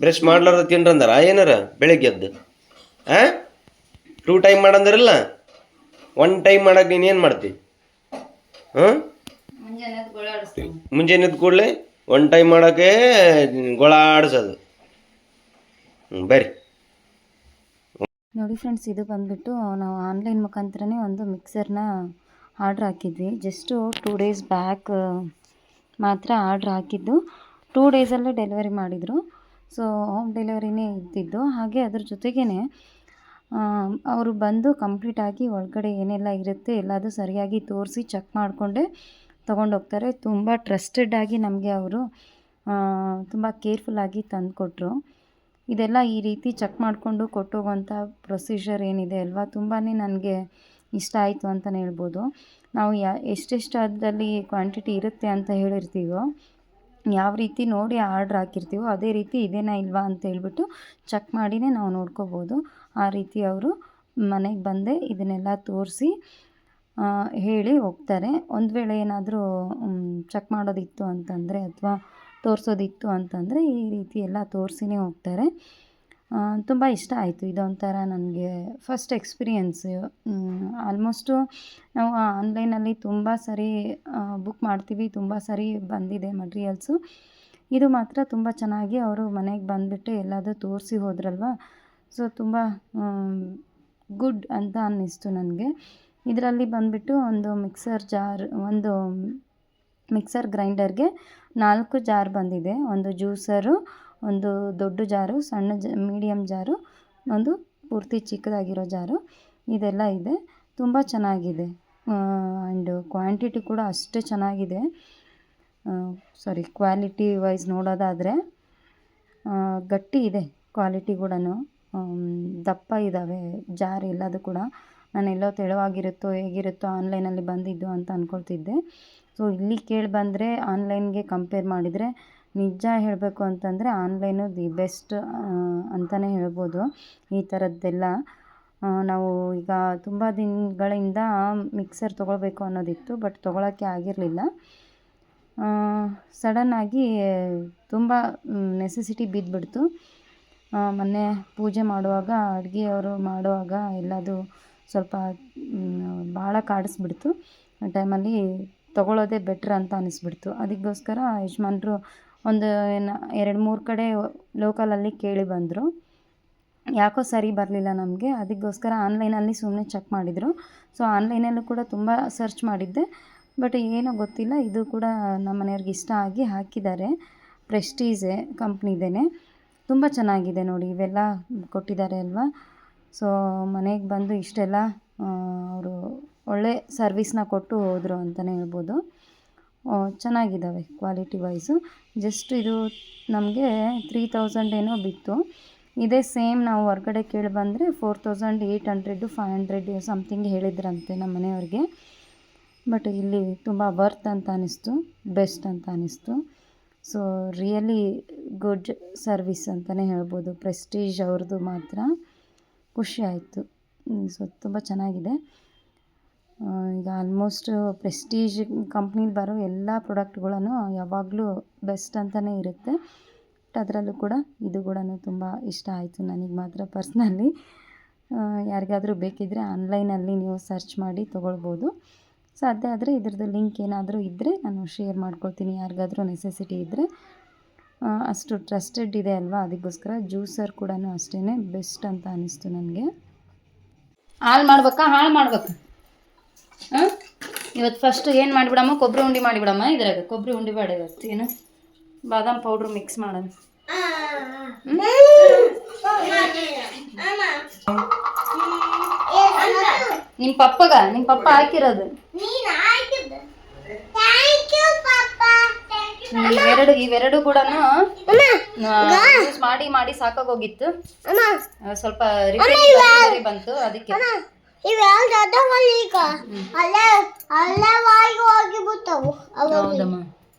ಬ್ರಷ್ ಮಾಡ್ಲಾರ್ದ ತಿನ್ರಂದಾರ ಏನಾರ ಬೆಳಗ್ಗೆ ಎದ್ದು? ಹಾಂ 2 ಟೈಮ್ ಮಾಡಂದಿರಲ್ಲ, 1 ಟೈಮ್ ಮಾಡಕ್ಕೆ ನೀನು ಏನು ಮಾಡ್ತಿ? ಹಾಂ ಮುಂಜಾನೆ ಎದ್ದು ಕೂಡಲೇ 1 ಟೈಮ್ ಮಾಡೋಕ್ಕೆ ಗೊಳಾಡಿಸೋದು. ಬರ್ರಿ ನೋಡಿ ಫ್ರೆಂಡ್ಸ್, ಇದು ಬಂದುಬಿಟ್ಟು ನಾವು ಆನ್ಲೈನ್ ಮುಖಾಂತರನೇ ಒಂದು ಮಿಕ್ಸರ್ನ ಆರ್ಡ್ರ್ ಹಾಕಿದ್ವಿ. ಜಸ್ಟು 2 ಡೇಸ್ ಬ್ಯಾಕ್ ಮಾತ್ರ ಆರ್ಡ್ರ್ ಹಾಕಿದ್ದು, 2 ಡೇಸಲ್ಲೇ ಡೆಲಿವರಿ ಮಾಡಿದರು. ಸೊ ಹೋಮ್ ಡೆಲಿವರಿನೇ ಇದ್ದಿದ್ದು. ಹಾಗೆ ಅದ್ರ ಜೊತೆಗೇ ಅವರು ಬಂದು ಕಂಪ್ಲೀಟಾಗಿ ಒಳಗಡೆ ಏನೆಲ್ಲ ಇರುತ್ತೆ ಎಲ್ಲದೂ ಸರಿಯಾಗಿ ತೋರಿಸಿ ಚೆಕ್ ಮಾಡಿಕೊಂಡೇ ತೊಗೊಂಡೋಗ್ತಾರೆ. ತುಂಬ ಟ್ರಸ್ಟೆಡ್ ಆಗಿ ನಮಗೆ ಅವರು ತುಂಬ ಕೇರ್ಫುಲ್ಲಾಗಿ ತಂದುಕೊಟ್ರು. ಇದೆಲ್ಲ ಈ ರೀತಿ ಚೆಕ್ ಮಾಡಿಕೊಂಡು ಕೊಟ್ಟೋಗೋಂಥ ಪ್ರೊಸೀಜರ್ ಏನಿದೆ ಅಲ್ವಾ, ತುಂಬಾ ನನಗೆ ಇಷ್ಟ ಆಯಿತು ಅಂತಲೇ ಹೇಳ್ಬೋದು. ನಾವು ಎಷ್ಟೆಷ್ಟು ಅದರಲ್ಲಿ ಕ್ವಾಂಟಿಟಿ ಇರುತ್ತೆ ಅಂತ ಹೇಳಿರ್ತೀವೋ, ಯಾವ ರೀತಿ ನೋಡಿ ಆರ್ಡ್ರ್ ಹಾಕಿರ್ತೀವೋ ಅದೇ ರೀತಿ ಇದೇನಾ ಇಲ್ವಾ ಅಂತ ಹೇಳ್ಬಿಟ್ಟು ಚೆಕ್ ಮಾಡಿನೇ ನಾವು ನೋಡ್ಕೋಬೋದು. ಆ ರೀತಿ ಅವರು ಮನೆಗೆ ಬಂದೇ ಇದನ್ನೆಲ್ಲ ತೋರಿಸಿ ಹೇಳಿ ಹೋಗ್ತಾರೆ. ಒಂದು ವೇಳೆ ಏನಾದರೂ ಚೆಕ್ ಮಾಡೋದಿತ್ತು ಅಂತಂದರೆ ಅಥವಾ ತೋರಿಸೋದಿತ್ತು ಅಂತಂದರೆ ಈ ರೀತಿ ಎಲ್ಲ ತೋರಿಸಿನೇ ಹೋಗ್ತಾರೆ. ತುಂಬ ಇಷ್ಟ ಆಯಿತು. ಇದೊಂಥರ ನನಗೆ ಫಸ್ಟ್ ಎಕ್ಸ್ಪೀರಿಯೆನ್ಸು. ಆಲ್ಮೋಸ್ಟು ನಾವು ಆನ್ಲೈನಲ್ಲಿ ತುಂಬ ಸರಿ ಬುಕ್ ಮಾಡ್ತೀವಿ, ತುಂಬ ಸರಿ ಬಂದಿದೆ ಮಟೀರಿಯಲ್ಸು. ಇದು ಮಾತ್ರ ತುಂಬ ಚೆನ್ನಾಗಿ ಅವರು ಮನೆಗೆ ಬಂದುಬಿಟ್ಟು ಎಲ್ಲದೂ ತೋರಿಸಿ ಹೋದ್ರಲ್ವ, ಸೊ ತುಂಬ ಗುಡ್ ಅಂತ ಅನ್ನಿಸ್ತು ನನಗೆ. ಇದರಲ್ಲಿ ಬಂದುಬಿಟ್ಟು ಒಂದು ಮಿಕ್ಸರ್ ಗ್ರೈಂಡರ್ಗೆ 4 ಜಾರ್ ಬಂದಿದೆ. ಒಂದು ಜ್ಯೂಸರು, ಒಂದು ದೊಡ್ಡ ಜಾರು, ಸಣ್ಣ ಮೀಡಿಯಮ್ ಜಾರು, ಒಂದು ಪೂರ್ತಿ ಚಿಕ್ಕದಾಗಿರೋ ಜಾರು, ಇದೆಲ್ಲ ಇದೆ. ತುಂಬ ಚೆನ್ನಾಗಿದೆ. ಆ್ಯಂಡ್ ಕ್ವಾಂಟಿಟಿ ಕೂಡ ಅಷ್ಟೇ ಚೆನ್ನಾಗಿದೆ. ಕ್ವಾಲಿಟಿ ವೈಸ್ ನೋಡೋದಾದರೆ ಗಟ್ಟಿ ಇದೆ ಕ್ವಾಲಿಟಿ ಕೂಡ. ದಪ್ಪ ಇದ್ದಾವೆ ಜಾರ್ ಎಲ್ಲದು ಕೂಡ. ನಾನೆಲ್ಲೋ ತೆಳುವಾಗಿರುತ್ತೋ ಹೇಗಿರುತ್ತೋ ಆನ್ಲೈನಲ್ಲಿ ಬಂದಿದ್ದು ಅಂತ ಅಂದ್ಕೊಳ್ತಿದ್ದೆ. ಸೊ ಇಲ್ಲಿ ಕೇಳಿ ಬಂದರೆ ಆನ್ಲೈನ್ಗೆ ಕಂಪೇರ್ ಮಾಡಿದರೆ ನಿಜ ಹೇಳಬೇಕು ಅಂತಂದರೆ ಆನ್ಲೈನು ದಿ ಬೆಸ್ಟ್ ಅಂತಲೇ ಹೇಳ್ಬೋದು. ಈ ಥರದ್ದೆಲ್ಲ ನಾವು ಈಗ ತುಂಬ ದಿನಗಳಿಂದ ಮಿಕ್ಸರ್ ತೊಗೊಳ್ಬೇಕು ಅನ್ನೋದಿತ್ತು, ಬಟ್ ತೊಗೊಳಕ್ಕೆ ಆಗಿರಲಿಲ್ಲ. ಸಡನ್ನಾಗಿ ತುಂಬ ನೆಸೆಸಿಟಿ ಬಿದ್ದುಬಿಡ್ತು. ಮೊನ್ನೆ ಪೂಜೆ ಮಾಡುವಾಗ ಅಡುಗೆಯವರು ಮಾಡುವಾಗ ಎಲ್ಲದು ಸ್ವಲ್ಪ ಭಾಳ ಕಾಡಿಸ್ಬಿಡ್ತು. ಆ ಟೈಮಲ್ಲಿ ತೊಗೊಳ್ಳೋದೇ ಬೆಟ್ರ್ ಅಂತ ಅನ್ನಿಸ್ಬಿಡ್ತು. ಅದಕ್ಕೋಸ್ಕರ ಯಜಮಾನ್ರು ಒಂದು 2-3 ಕಡೆ ಲೋಕಲಲ್ಲಿ ಕೇಳಿ ಬಂದರು. ಯಾಕೋ ಸರಿ ಬರಲಿಲ್ಲ ನಮಗೆ. ಅದಕ್ಕೋಸ್ಕರ ಆನ್ಲೈನಲ್ಲಿ ಸುಮ್ಮನೆ ಚೆಕ್ ಮಾಡಿದರು. ಸೊ ಆನ್ಲೈನಲ್ಲೂ ಕೂಡ ತುಂಬ ಸರ್ಚ್ ಮಾಡಿದ್ದೆ, ಬಟ್ ಏನೋ ಗೊತ್ತಿಲ್ಲ, ಇದು ಕೂಡ ನಮ್ಮ ಮನೆಯವ್ರಿಗೆ ಇಷ್ಟ ಆಗಿ ಹಾಕಿದ್ದಾರೆ. ಪ್ರೆಸ್ಟೀಜೆ ಕಂಪ್ನಿದೇನೆ. ತುಂಬ ಚೆನ್ನಾಗಿದೆ ನೋಡಿ, ಇವೆಲ್ಲ ಕೊಟ್ಟಿದ್ದಾರೆ ಅಲ್ವಾ. ಸೊ ಮನೆಗೆ ಬಂದು ಇಷ್ಟೆಲ್ಲ ಅವರು ಒಳ್ಳೆ ಸರ್ವಿಸ್ನ ಕೊಟ್ಟು ಹೋದರು ಅಂತಲೇ ಹೇಳ್ಬೋದು. ಚೆನ್ನಾಗಿದ್ದಾವೆ ಕ್ವಾಲಿಟಿ ವೈಸು. ಜಸ್ಟ್ ಇದು ನಮಗೆ 3000 ಏನೋ ಬಿತ್ತು. ಇದೇ ಸೇಮ್ ನಾವು ಹೊರ್ಗಡೆ ಕೇಳಿ ಬಂದರೆ 4800 500 ಸಮಥಿಂಗ್ ಹೇಳಿದ್ರಂತೆ ನಮ್ಮ ಮನೆಯವ್ರಿಗೆ. ಬಟ್ ಇಲ್ಲಿ ತುಂಬ ವರ್ತ್ ಅಂತ ಅನ್ನಿಸ್ತು, ಬೆಸ್ಟ್ ಅಂತ ಅನ್ನಿಸ್ತು. ಸೊ ರಿಯಲಿ ಗುಡ್ ಸರ್ವಿಸ್ ಅಂತಲೇ ಹೇಳ್ಬೋದು. ಪ್ರೆಸ್ಟೀಜ್ ಅವ್ರದ್ದು ಮಾತ್ರ ಖುಷಿ ಆಯಿತು. ಸೊ ತುಂಬ ಚೆನ್ನಾಗಿದೆ. ಈಗ ಆಲ್ಮೋಸ್ಟ್ ಪ್ರೆಸ್ಟೀಜ್ ಕಂಪ್ನಿಲಿ ಬರೋ ಎಲ್ಲ ಪ್ರಾಡಕ್ಟ್ಗಳನ್ನು ಯಾವಾಗಲೂ ಬೆಸ್ಟ್ ಅಂತಲೇ ಇರುತ್ತೆ. ಬಟ್ ಅದರಲ್ಲೂ ಕೂಡ ಇದು ಕೂಡ ತುಂಬ ಇಷ್ಟ ಆಯಿತು ನನಗೆ ಮಾತ್ರ ಪರ್ಸ್ನಲಿ. ಯಾರಿಗಾದರೂ ಬೇಕಿದ್ದರೆ ಆನ್ಲೈನಲ್ಲಿ ನೀವು ಸರ್ಚ್ ಮಾಡಿ ತೊಗೊಳ್ಬೋದು. ಸಾಧ್ಯ ಆದರೆ ಇದ್ರದ್ದು ಲಿಂಕ್ ಏನಾದರೂ ಇದ್ದರೆ ನಾನು ಶೇರ್ ಮಾಡ್ಕೊಳ್ತೀನಿ, ಯಾರಿಗಾದರೂ ನೆಸೆಸಿಟಿ ಇದ್ದರೆ. ಅಷ್ಟು ಟ್ರಸ್ಟೆಡ್ ಇದೆ ಅಲ್ವಾ, ಅದಕ್ಕೋಸ್ಕರ ಜ್ಯೂಸರ್ ಕೂಡ ಅಷ್ಟೇ ಬೆಸ್ಟ್ ಅಂತ ಅನ್ನಿಸ್ತು ನನಗೆ. ಹಾಳು ಮಾಡ್ಬೇಕಾ ಇವತ್ತು ಫಸ್ಟ್ ಏನು ಮಾಡಿಬಿಡಮ್ಮ, ಕೊಬ್ಬರಿ ಉಂಡೆ ಮಾಡಿಬಿಡಮ್ಮ. ಇದ್ರಾಗ ಕೊಬ್ಬರಿ ಉಂಡೆ ಬೇಡ ಇವತ್ತು, ಏನು ಬಾದಾಮ್ ಪೌಡ್ರ್ ಮಿಕ್ಸ್ ಮಾಡೋಣ. ನಿಮ್ಮ ಪಪ್ಪ ಹಾಕಿರೋದು ಇವೆರಡು ಕೂಡ ಯೂಸ್ ಮಾಡಿ ಸಾಕಾಗೋಗಿತ್ತು. ಸ್ವಲ್ಪ ರಿಪೇರಿ ಬಂತು, ಅದಕ್ಕೆ ಹೌದಮ್ಮ.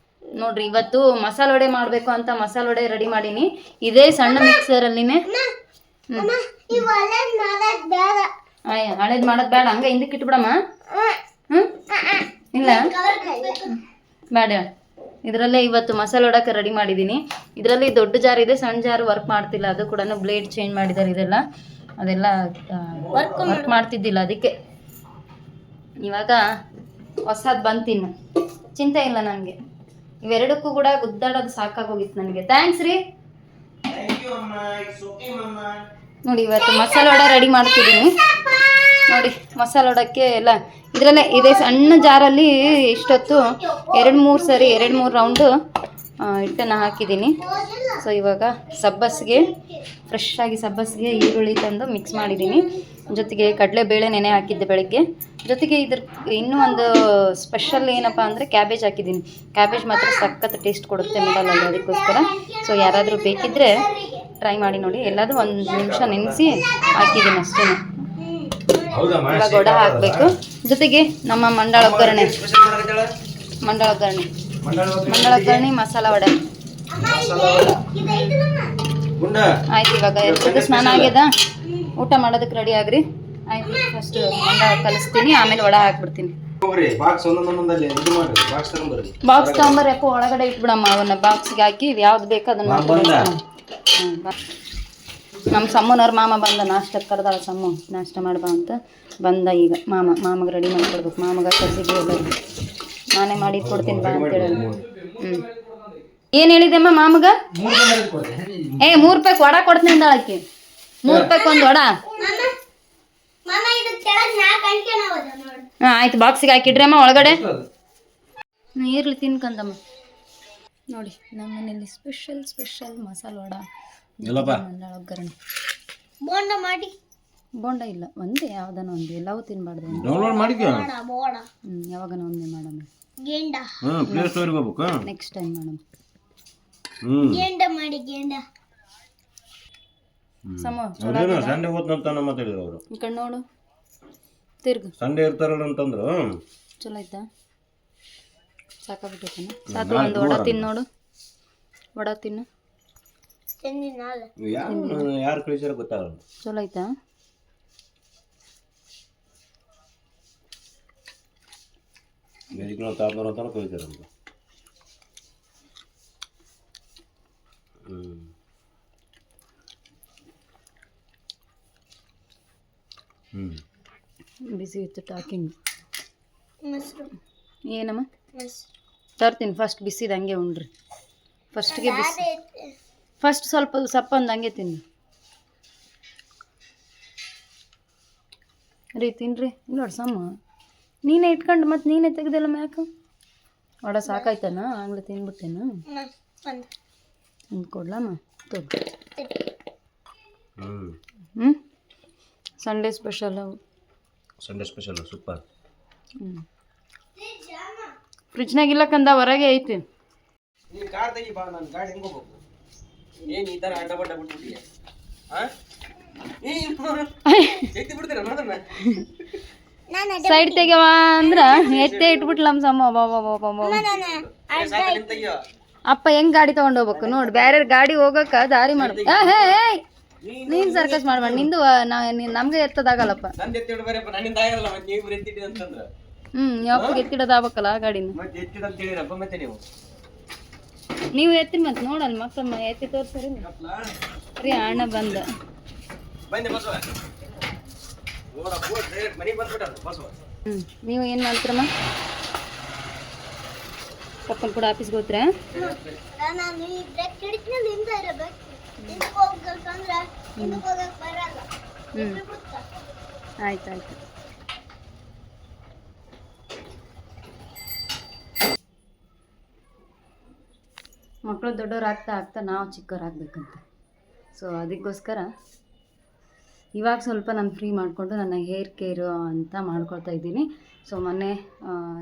ನೋಡ್ರಿ, ಇವತ್ತು ಮಸಾಲೆ ವಡೆ ಮಾಡಬೇಕು ಅಂತ ಮಸಾಲೆ ವಡೆ ರೆಡಿ ಮಾಡೀನಿ. ಇದೇ ಸಣ್ಣ ಮಿಕ್ಸರಲ್ಲಿನೇ. ಹಳೇದು ಮಾಡೋದು ಬೇಡ, ಹಂಗೆ ಹಿಂದಕ್ಕೆ ಇಟ್ಬಿಡಮ್ಮ. ಇಲ್ಲ ಬೇಡ, ಇದರಲ್ಲೇ ಇವತ್ತು ಮಸಾಲೆ ವಡಕ್ಕೆ ರೆಡಿ ಮಾಡಿದ್ದೀನಿ. ಇದರಲ್ಲಿ ದೊಡ್ಡ ಜಾರ್ ಇದೆ, ಸಣ್ಣ ಜಾರ್ ವರ್ಕ್ ಮಾಡ್ತಿಲ್ಲ. ಅದು ಕೂಡ ಬ್ಲೇಡ್ ಚೇಂಜ್ ಮಾಡಿದ್ದಾರೆ. ಅದೆಲ್ಲ ವರ್ಕ್ ಮಾಡ್ತಿದ್ದಿಲ್ಲ, ಅದಕ್ಕೆ ಇವಾಗ ಹೊಸದು ಬಂತಿನ್ನು. ಚಿಂತೆ ಇಲ್ಲ ನನಗೆ. ಇವೆರಡಕ್ಕೂ ಕೂಡ ಗುದ್ದಾಡೋದು ಸಾಕಾಗೋಗಿತ್ತು ನನಗೆ. ಥ್ಯಾಂಕ್ಸ್ ರೀ. ನೋಡಿ, ಇವತ್ತು ಮಸಾಲೆ ವಡೆ ರೆಡಿ ಮಾಡ್ತಿದ್ದೀನಿ. ನೋಡಿ, ಮಸಾಲೆ ವಡಕ್ಕೆ ಎಲ್ಲ ಇದರಲ್ಲೇ ಇದೆ. ಸಣ್ಣ ಜಾರಲ್ಲಿ ಇಷ್ಟೊತ್ತು 2-3 ರೌಂಡು ಹಿಟ್ಟನ್ನು ಹಾಕಿದ್ದೀನಿ. ಸೊ ಇವಾಗ ಸಬ್ಬಸ್ಗೆ ಫ್ರೆಶ್ ಆಗಿ ಸಬ್ಬಸ್ಗೆ ಈರುಳ್ಳಿ ತಂದು ಮಿಕ್ಸ್ ಮಾಡಿದ್ದೀನಿ. ಜೊತೆಗೆ ಕಡಲೆಬೇಳೆ ನೆನೆ ಹಾಕಿದ್ದೆ ಬೆಳಗ್ಗೆ. ಜೊತೆಗೆ ಇನ್ನೂ ಒಂದು ಸ್ಪೆಷಲ್ ಏನಪ್ಪ ಅಂದರೆ ಕ್ಯಾಬೇಜ್ ಹಾಕಿದ್ದೀನಿ. ಕ್ಯಾಬೇಜ್ ಮಾತ್ರ ಸಖತ್ ಟೇಸ್ಟ್ ಕೊಡುತ್ತೆ ಮಿಡಲಲ್ಲಿ, ಅದಕ್ಕೋಸ್ಕರ. ಸೊ ಯಾರಾದರೂ ಬೇಕಿದ್ದರೆ ಟ್ರೈ ಮಾಡಿ ನೋಡಿ. ಎಲ್ಲಾದರೂ 1 ನಿಮಿಷ ನೆನೆಸಿ ಹಾಕಿದ್ದೀನಿ ಅಷ್ಟೇ. ಇವಾಗ ವಡ ಹಾಕಬೇಕು. ಜೊತೆಗೆ ನಮ್ಮ ಮಂಡಾಳ ಒಗ್ಗರಣೆ ಮಸಾಲ ವಡೆ ಆಯ್ತು. ಇವಾಗ ಎಲ್ರಿಗೂ ಸ್ನಾನ ಆಗ್ಯದ, ಊಟ ಮಾಡೋದಕ್ಕೆ ರೆಡಿ ಆಗ್ರಿ. ಆಯ್ತು, ಫಸ್ಟ್ ಮಂಡಾಳ ಕಲಿಸ್ತೀನಿ, ಆಮೇಲೆ ವಡ ಹಾಕ್ಬಿಡ್ತೀನಿ. ಬಾಕ್ಸ್ ತಗೊಂಬರ್ಯಪ್ಪ, ಒಳಗಡೆ ಇಟ್ಬಿಡಮ್ಮ. ಅವನ್ನ ಬಾಕ್ಸ್ಗೆ ಹಾಕಿ ಯಾವ್ದು ಬೇಕು ಅದನ್ನ ನಮ್ಮ ಸಮ್ಮನವ್ರ ಮಾಮ ಬಂದ, ನಾಷ್ಟಕ್ಕೆ ಕರೆದಾಳ. ಸಮ್ಮ ನಾಷ್ಟ ಮಾಡ್ಬಾ ಅಂತ ಬಂದ. ಈಗ ಮಾಮಗೆ ರೆಡಿ ಮಾಡಿಕೊಡ್ಬೇಕು. ಮಾಮಗ ಕರ್ಸಿದ್ವಿ ಎಲ್ಲರಿಗೂ. ನಾನೇ ಮಾಡಿ ಕೊಡ್ತೀನಿ ಬಾ ಅಂತೇಳಿ. ಏನು ಹೇಳಿದೆಮ್ಮ ಮಾಮಗ? 3 ರೂಪಾಯಿ ವಡ ಕೊಡ್ತೀನಿ ಅಂದಾಳಕ್ಕೆ. 3 ರೂಪಾಯಿ ಒಂದು ವಡ. ಹಾಂ ಆಯ್ತು, ಬಾಕ್ಸಿಗೆ ಹಾಕಿಡ್ರಿ ಅಮ್ಮ ಒಳಗಡೆ. ಇರ್ಲಿ ತಿನ್ಕಂದಮ್ಮ. ನೋಡಿ ನಮ್ಮ ಮನೇಲಿ ಸ್ಪೆಷಲ್ ಮಸಾಲ ವಡ, ಮಂಡಾಳ ಒಗ್ಗರಣೆ. ಬೋಂಡ ಇಲ್ಲ, ಒಂದೇ ಯಾವ್ದಾನ ಒಂದು, ಎಲ್ಲವೂ ತಿನ್ಬಾರ್ದು. ಯಾವಾಗನ ಒಂದೇ ಮಾಡಮ್ಮ. ನೆಕ್ಸ್ಟ್ ಟೈಮ್ ಮಾಡಮ್ಮ. ಈ ಕಡೆ ನೋಡು, ತಿರ್ಗು. ಸಂಡೇ ಇರ್ತಾರಲ್ಲ ಅಂತಂದ್ರು. ಚಲೋ ಆಯ್ತಾ? ಸಾಕಾಗ್ಬಿಟ್ಟೈತನ? ಸಾಕು. ಒಂದು ವಡ ತಿನ್ನು ನೋಡು, ವಡ ತಿನ್ನು. ಯಾರು ಕಳಿಸ್ಯಾರ ಗೊತ್ತಾಗಲ್ಲ. ಚಲೋ ಆಯ್ತಾ? ಬೆಳಿಗ್ಗೆ ತಾಪಮಾನ ಅಂತ ಕಳಿಸ್ಯಾರ. ಬಿಸಿ ಇತ್ತು ಟಾಕಿಂಗ್. ಏನಮ್ಮ ತರ್ತೀನಿ. ಫಸ್ಟ್ ಬಿಸಿದು ಹಂಗೆ ಉಣ್ರಿ. ಫಸ್ಟ್ಗೆ ಬಿಸಿ, ಫಸ್ಟ್ ಸ್ವಲ್ಪ ಸಪ್ಪಂದು ಹಂಗೆ ತಿನ್ನಿ ರೀ. ತಿನ್ರಿ. ನೋಡಿ ಸಮ್ಮ, ನೀನೇ ಇಟ್ಕೊಂಡು ಮತ್ತೆ ನೀನೇ ತೆಗ್ದಲ್ಲ ಮ್ಯಾಕ. ವಡ ಸಾಕಾಯ್ತಾನ? ಆಗ್ಲೇ ತಿನ್ಬಿಟ್ಟೇನು? ಕೊಡ್ಲಮ್ಮ ತೊಗೊ. Sunday special super. ಫ್ರಿಜ್ನಾಗ ಇಲ್ಲ ಕಂದ, ಹೊರಗೆ ಐತಿ. ಸೈಡ್ ತೆಗೆವ ಅಂದ್ರ ಎತ್ತೆ ಇಟ್ಬಿಟ್ಲಮ್ಮ ಸಮ್ಮ. ಅಪ್ಪ ಹೆಂಗ್ ಗಾಡಿ ತಗೊಂಡ್ ಹೋಗ್ಬೇಕು ನೋಡಿ. ಬೇರೆ ಗಾಡಿ ಹೋಗಕ್ಕ ದಾರಿ ಮಾಡ್ಬೇಕು. ನೀನ್ ಸರ್ಕಸ್ ಮಾಡ್ಬೇಡ. ನಿಂದು ನಮ್ಗೆ ಎತ್ತದಾಗಲ್ಲಪ್ಪ. ಯಾವಾಗ ಎತ್ತಿಡೋದಾಗಬೇಕಲ್ಲ ಗಾಡಿನ. ನೀವು ಎತ್ತಿರಿ ಮತ್ತೆ ನೋಡಲ್ಲ ಮಕ್ಕಮ್ಮ ಎತ್ತಿ ತೋರ್ಸರಿ. ರೀ ಅಣ್ಣ ಬಂದ. ನೀವು ಏನು ಮಾಡ್ತೀರಮ್ಮ? ಪಪ್ಪನ್ ಕೂಡ ಆಫೀಸ್ಗೆ ಹೋಗ್ತೀರಾ? ಆಯ್ತಾಯ್ತು. ಮಕ್ಕಳು ದೊಡ್ಡವ್ರು ಆಗ್ತಾ ನಾವು ಚಿಕ್ಕವ್ರು ಆಗ್ಬೇಕಂತ. ಸೊ ಅದಕ್ಕೋಸ್ಕರ ಇವಾಗ ಸ್ವಲ್ಪ ನಾನು ಫ್ರೀ ಮಾಡಿಕೊಂಡು ನನ್ನ ಹೇರ್ ಕೇರು ಅಂತ ಮಾಡ್ಕೊಳ್ತಾ ಇದ್ದೀನಿ. ಸೊ ಮೊನ್ನೆ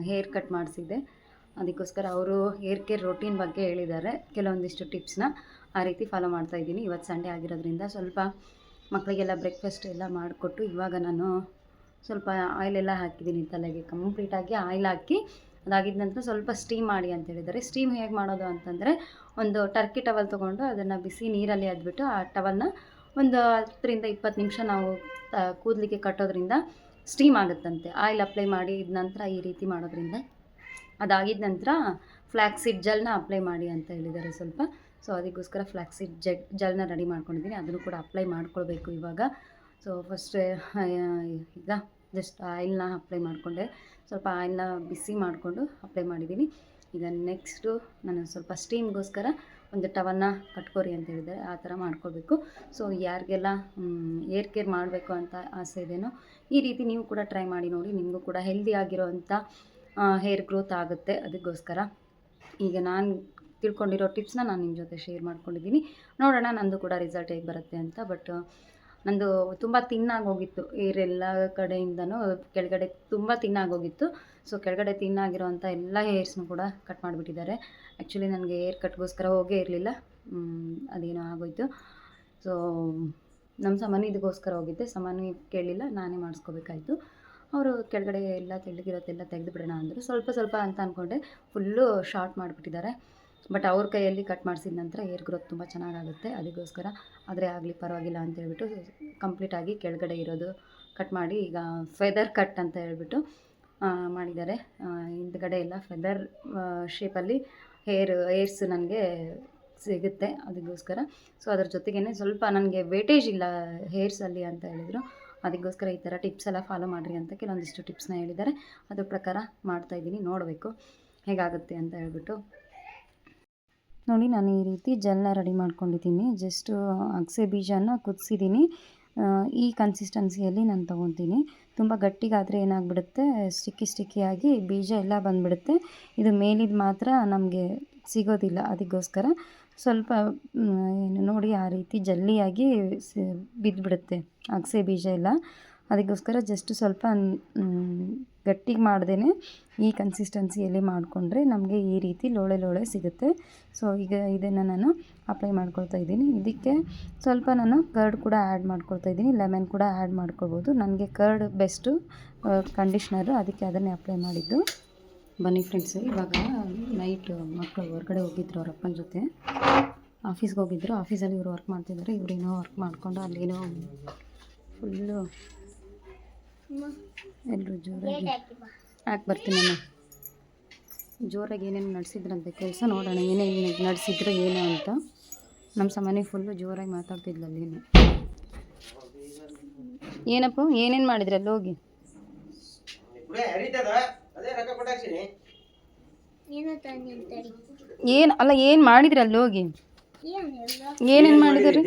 ಹೇರ್ ಕಟ್ ಮಾಡಿಸಿದ್ದೆ. ಅದಕ್ಕೋಸ್ಕರ ಅವರು ಹೇರ್ ಕೇರ್ ರೊಟೀನ್ ಬಗ್ಗೆ ಹೇಳಿದ್ದಾರೆ, ಕೆಲವೊಂದಿಷ್ಟು ಟಿಪ್ಸ್ನ ಆ ರೀತಿ ಫಾಲೋ ಮಾಡ್ತಾಯಿದ್ದೀನಿ. ಇವತ್ತು ಸಂಡೇ ಆಗಿರೋದ್ರಿಂದ ಸ್ವಲ್ಪ ಮಕ್ಕಳಿಗೆಲ್ಲ ಬ್ರೇಕ್ಫಾಸ್ಟ್ ಎಲ್ಲ ಮಾಡಿಕೊಟ್ಟು ಇವಾಗ ನಾನು ಸ್ವಲ್ಪ ಆಯಿಲೆಲ್ಲ ಹಾಕಿದ್ದೀನಿ ತಲೆಗೆ. ಕಂಪ್ಲೀಟಾಗಿ ಆಯಿಲ್ ಹಾಕಿ ಅದಾಗಿದ್ದ ನಂತರ ಸ್ವಲ್ಪ ಸ್ಟೀಮ್ ಮಾಡಿ ಅಂತ ಹೇಳಿದ್ದಾರೆ. ಸ್ಟೀಮ್ ಹೇಗೆ ಮಾಡೋದು ಅಂತಂದರೆ, ಒಂದು ಟರ್ಕಿ ಟವಲ್ ತೊಗೊಂಡು ಅದನ್ನು ಬಿಸಿ ನೀರಲ್ಲಿ ಅದ್ಬಿಟ್ಟು ಆ ಟವಲ್ನ ಒಂದು 10ರಿಂದ 20 ನಿಮಿಷ ನಾವು ಕೂದಲಿಗೆ ಕಟ್ಟೋದ್ರಿಂದ ಸ್ಟೀಮ್ ಆಗುತ್ತಂತೆ. ಆಯಿಲ್ ಅಪ್ಲೈ ಮಾಡಿದ ನಂತರ ಈ ರೀತಿ ಮಾಡೋದ್ರಿಂದ. ಅದಾಗಿದ್ದ ನಂತರ ಫ್ಲ್ಯಾಕ್ಸೀಡ್ ಜೆಲ್ನ ಅಪ್ಲೈ ಮಾಡಿ ಅಂತ ಹೇಳಿದ್ದಾರೆ ಸ್ವಲ್ಪ. ಸೊ ಅದಕ್ಕೋಸ್ಕರ ಫ್ಲ್ಯಾಕ್ಸೀಡ್ ಜೆಲ್ನ ರೆಡಿ ಮಾಡ್ಕೊಂಡಿದ್ದೀನಿ. ಅದನ್ನು ಕೂಡ ಅಪ್ಲೈ ಮಾಡ್ಕೊಳ್ಬೇಕು ಇವಾಗ. ಸೊ ಫಸ್ಟ್ ಈಗ ಜಸ್ಟ್ ಆಯಿಲ್ನ ಅಪ್ಲೈ ಮಾಡಿಕೊಂಡೆ. ಸ್ವಲ್ಪ ಆಯಿಲ್ನ ಬಿಸಿ ಮಾಡಿಕೊಂಡು ಅಪ್ಲೈ ಮಾಡಿದ್ದೀನಿ. ಈಗ ನೆಕ್ಸ್ಟು ನಾನು ಸ್ವಲ್ಪ ಸ್ಟೀಮ್ಗೋಸ್ಕರ ಒಂದು ಟವಲ್ನ ಕಟ್ಕೋರಿ ಅಂತ ಹೇಳಿದ್ದಾರೆ, ಆ ಥರ ಮಾಡ್ಕೋಬೇಕು. ಸೊ ಯಾರಿಗೆಲ್ಲ ಏರ್ ಕೇರ್ ಮಾಡಬೇಕು ಅಂತ ಆಸೆ ಇದೆಯೋ ಈ ರೀತಿ ನೀವು ಕೂಡ ಟ್ರೈ ಮಾಡಿ ನೋಡಿ. ನಿಮಗೂ ಕೂಡ ಹೆಲ್ದಿ ಆಗಿರೋವಂಥ ಹೇರ್ ಗ್ರೋತ್ ಆಗುತ್ತೆ. ಅದಕ್ಕೋಸ್ಕರ ಈಗ ನಾನು ತಿಳ್ಕೊಂಡಿರೋ ಟಿಪ್ಸ್ನ ನಾನು ನಿಮ್ಮ ಜೊತೆ ಶೇರ್ ಮಾಡ್ಕೊಂಡಿದ್ದೀನಿ. ನೋಡೋಣ ನಂದು ಕೂಡ ರಿಸಲ್ಟ್ ಹೇಗೆ ಬರುತ್ತೆ ಅಂತ. ಬಟ್ ನಂದು ತುಂಬ ತಿನ್ನಾಗೋಗಿತ್ತು, ಏರೆಲ್ಲ ಕಡೆಯಿಂದನೂ ಕೆಳಗಡೆ ತುಂಬ ತಿನ್ನಾಗೋಗಿತ್ತು. ಸೊ ಕೆಳಗಡೆ ತಿನ್ನಾಗಿರೋವಂಥ ಎಲ್ಲ ಹೇರ್ಸ್ನು ಕೂಡ ಕಟ್ ಮಾಡಿಬಿಟ್ಟಿದ್ದಾರೆ. ಆ್ಯಕ್ಚುಲಿ ನನಗೆ ಹೇರ್ ಕಟ್ಗೋಸ್ಕರ ಹೋಗೇ ಇರಲಿಲ್ಲ, ಅದೇನೋ ಆಗೋಯ್ತು. ಸೊ ನಮ್ಮ ಸಾಮಾನು ಇದಕ್ಕೋಸ್ಕರ ಹೋಗಿದ್ದೆ, ಸಾಮಾನು ಕೇಳಲಿಲ್ಲ, ನಾನೇ ಮಾಡಿಸ್ಕೋಬೇಕಾಯ್ತು. ಅವರು ಕೆಳಗಡೆ ಎಲ್ಲ ತೆಳ್ಳಗಿರೋದೆಲ್ಲ ತೆಗೆದು ಬಿಡೋಣ ಅಂದರು. ಸ್ವಲ್ಪ ಅಂತ ಅಂದ್ಕೊಂಡೆ, ಫುಲ್ಲು ಶಾರ್ಟ್ ಮಾಡಿಬಿಟ್ಟಿದ್ದಾರೆ. ಬಟ್ ಅವ್ರ ಕೈಯಲ್ಲಿ ಕಟ್ ಮಾಡಿಸಿದ ನಂತರ ಹೇರ್ ಗ್ರೋತ್ ತುಂಬ ಚೆನ್ನಾಗಾಗುತ್ತೆ, ಅದಕ್ಕೋಸ್ಕರ ಆದರೆ ಆಗಲಿ ಪರವಾಗಿಲ್ಲ ಅಂತ ಹೇಳ್ಬಿಟ್ಟು ಕಂಪ್ಲೀಟಾಗಿ ಕೆಳಗಡೆ ಇರೋದು ಕಟ್ ಮಾಡಿ ಈಗ ಫೆದರ್ ಕಟ್ ಅಂತ ಹೇಳ್ಬಿಟ್ಟು ಮಾಡಿದ್ದಾರೆ. ಹಿಂದ್ಗಡೆ ಎಲ್ಲ ಫೆದರ್ ಶೇಪಲ್ಲಿ ಹೇರ್ಸ್ ನನಗೆ ಸಿಗುತ್ತೆ, ಅದಕ್ಕೋಸ್ಕರ. ಸೊ ಅದ್ರ ಜೊತೆಗೇ ಸ್ವಲ್ಪ ನನಗೆ ವೇಟೇಜ್ ಇಲ್ಲ ಹೇರ್ಸಲ್ಲಿ ಅಂತ ಹೇಳಿದರು. ಅದಕ್ಕೋಸ್ಕರ ಈ ಥರ ಟಿಪ್ಸ್ ಎಲ್ಲ ಫಾಲೋ ಮಾಡಿರಿ ಅಂತ ಕೆಲವೊಂದಿಷ್ಟು ಟಿಪ್ಸ್ನ ಹೇಳಿದ್ದಾರೆ. ಅದ್ರ ಪ್ರಕಾರ ಮಾಡ್ತಾಯಿದ್ದೀನಿ, ನೋಡಬೇಕು ಹೇಗಾಗುತ್ತೆ ಅಂತ ಹೇಳ್ಬಿಟ್ಟು. ನೋಡಿ, ನಾನು ಈ ರೀತಿ ಜೆಲ್ನ ರೆಡಿ ಮಾಡ್ಕೊಂಡಿದ್ದೀನಿ. ಜಸ್ಟು ಅಗಸೆ ಬೀಜನ ಕುದಿಸಿದ್ದೀನಿ. ಈ ಕನ್ಸಿಸ್ಟೆನ್ಸಿಯಲ್ಲಿ ನಾನು ತೊಗೊತೀನಿ. ತುಂಬ ಗಟ್ಟಿಗಾದರೆ ಏನಾಗ್ಬಿಡುತ್ತೆ, ಸ್ಟಿಕ್ಕಿಯಾಗಿ ಬೀಜ ಎಲ್ಲ ಬಂದುಬಿಡುತ್ತೆ. ಇದು ಮೇಲಿದ್ದು ಮಾತ್ರ ನಮಗೆ ಸಿಗೋದಿಲ್ಲ, ಅದಕ್ಕೋಸ್ಕರ ಸ್ವಲ್ಪ ಏನು ನೋಡಿ ಆ ರೀತಿ ಜಲ್ಲಿಯಾಗಿ ಬಿದ್ದುಬಿಡುತ್ತೆ ಅಗಸೆ ಬೀಜ ಎಲ್ಲ. ಅದಕ್ಕೋಸ್ಕರ ಜಸ್ಟ್ ಸ್ವಲ್ಪ ಗಟ್ಟಿಗೆ ಮಾಡ್ದೇ ಈ ಕನ್ಸಿಸ್ಟೆನ್ಸಿಯಲ್ಲಿ ಮಾಡಿಕೊಂಡ್ರೆ ನಮಗೆ ಈ ರೀತಿ ಲೋಳೆ ಸಿಗುತ್ತೆ. ಸೊ ಈಗ ಇದನ್ನು ನಾನು ಅಪ್ಲೈ ಮಾಡ್ಕೊಳ್ತಾ ಇದ್ದೀನಿ. ಇದಕ್ಕೆ ಸ್ವಲ್ಪ ನಾನು ಕರ್ಡ್ ಕೂಡ ಆ್ಯಡ್ ಮಾಡ್ಕೊಳ್ತಾ ಇದ್ದೀನಿ, ಲೆಮನ್ ಕೂಡ ಆ್ಯಡ್ ಮಾಡ್ಕೊಳ್ಬೋದು. ನನಗೆ ಕರ್ಡ್ ಬೆಸ್ಟು ಕಂಡೀಷ್ನರು, ಅದಕ್ಕೆ ಅದನ್ನೇ ಅಪ್ಲೈ ಮಾಡಿದ್ದು. ಬನ್ನಿ ಫ್ರೆಂಡ್ಸ್, ಇವಾಗ ನೈಟ್ ಮಕ್ಕಳು ಹೊರಗಡೆ ಹೋಗಿದ್ರು ಅವ್ರ ಅಪ್ಪನ ಜೊತೆ, ಆಫೀಸ್ಗೆ ಹೋಗಿದ್ರು. ಆಫೀಸಲ್ಲಿ ಇವರು ವರ್ಕ್ ಮಾಡ್ತಿದ್ದಾರೆ, ಇವರೇನೋ ವರ್ಕ್ ಮಾಡಿಕೊಂಡು ಅಲ್ಲೇನೋ ಫುಲ್ಲು ಎಲ್ಲರೂ ಜೋರಾಗಿ ಹಾಕಿ ಬರ್ತೀನಿ ನಾನು. ಜೋರಾಗಿ ಏನೇನು ನಡೆಸಿದ್ರಂತೆ ಕೆಲಸ, ನೋಡೋಣ ಏನೇನು ನಡೆಸಿದ್ರು ಏನು ಅಂತ. ನಮ್ಮ ಸಾಮಾನ್ಯ ಫುಲ್ಲು ಜೋರಾಗಿ ಮಾತಾಡ್ತಿದ್ಲು ಅಲ್ಲೇನು. ಏನಪ್ಪ ಏನೇನು ಮಾಡಿದ್ರಿ ಅಲ್ಲಿ ಹೋಗಿ? ಏನು ಅಲ್ಲ, ಏನು ಮಾಡಿದ್ರಿ ಅಲ್ಲಿ ಹೋಗಿ? ಏನೇನು ಮಾಡಿದ್ರಿ?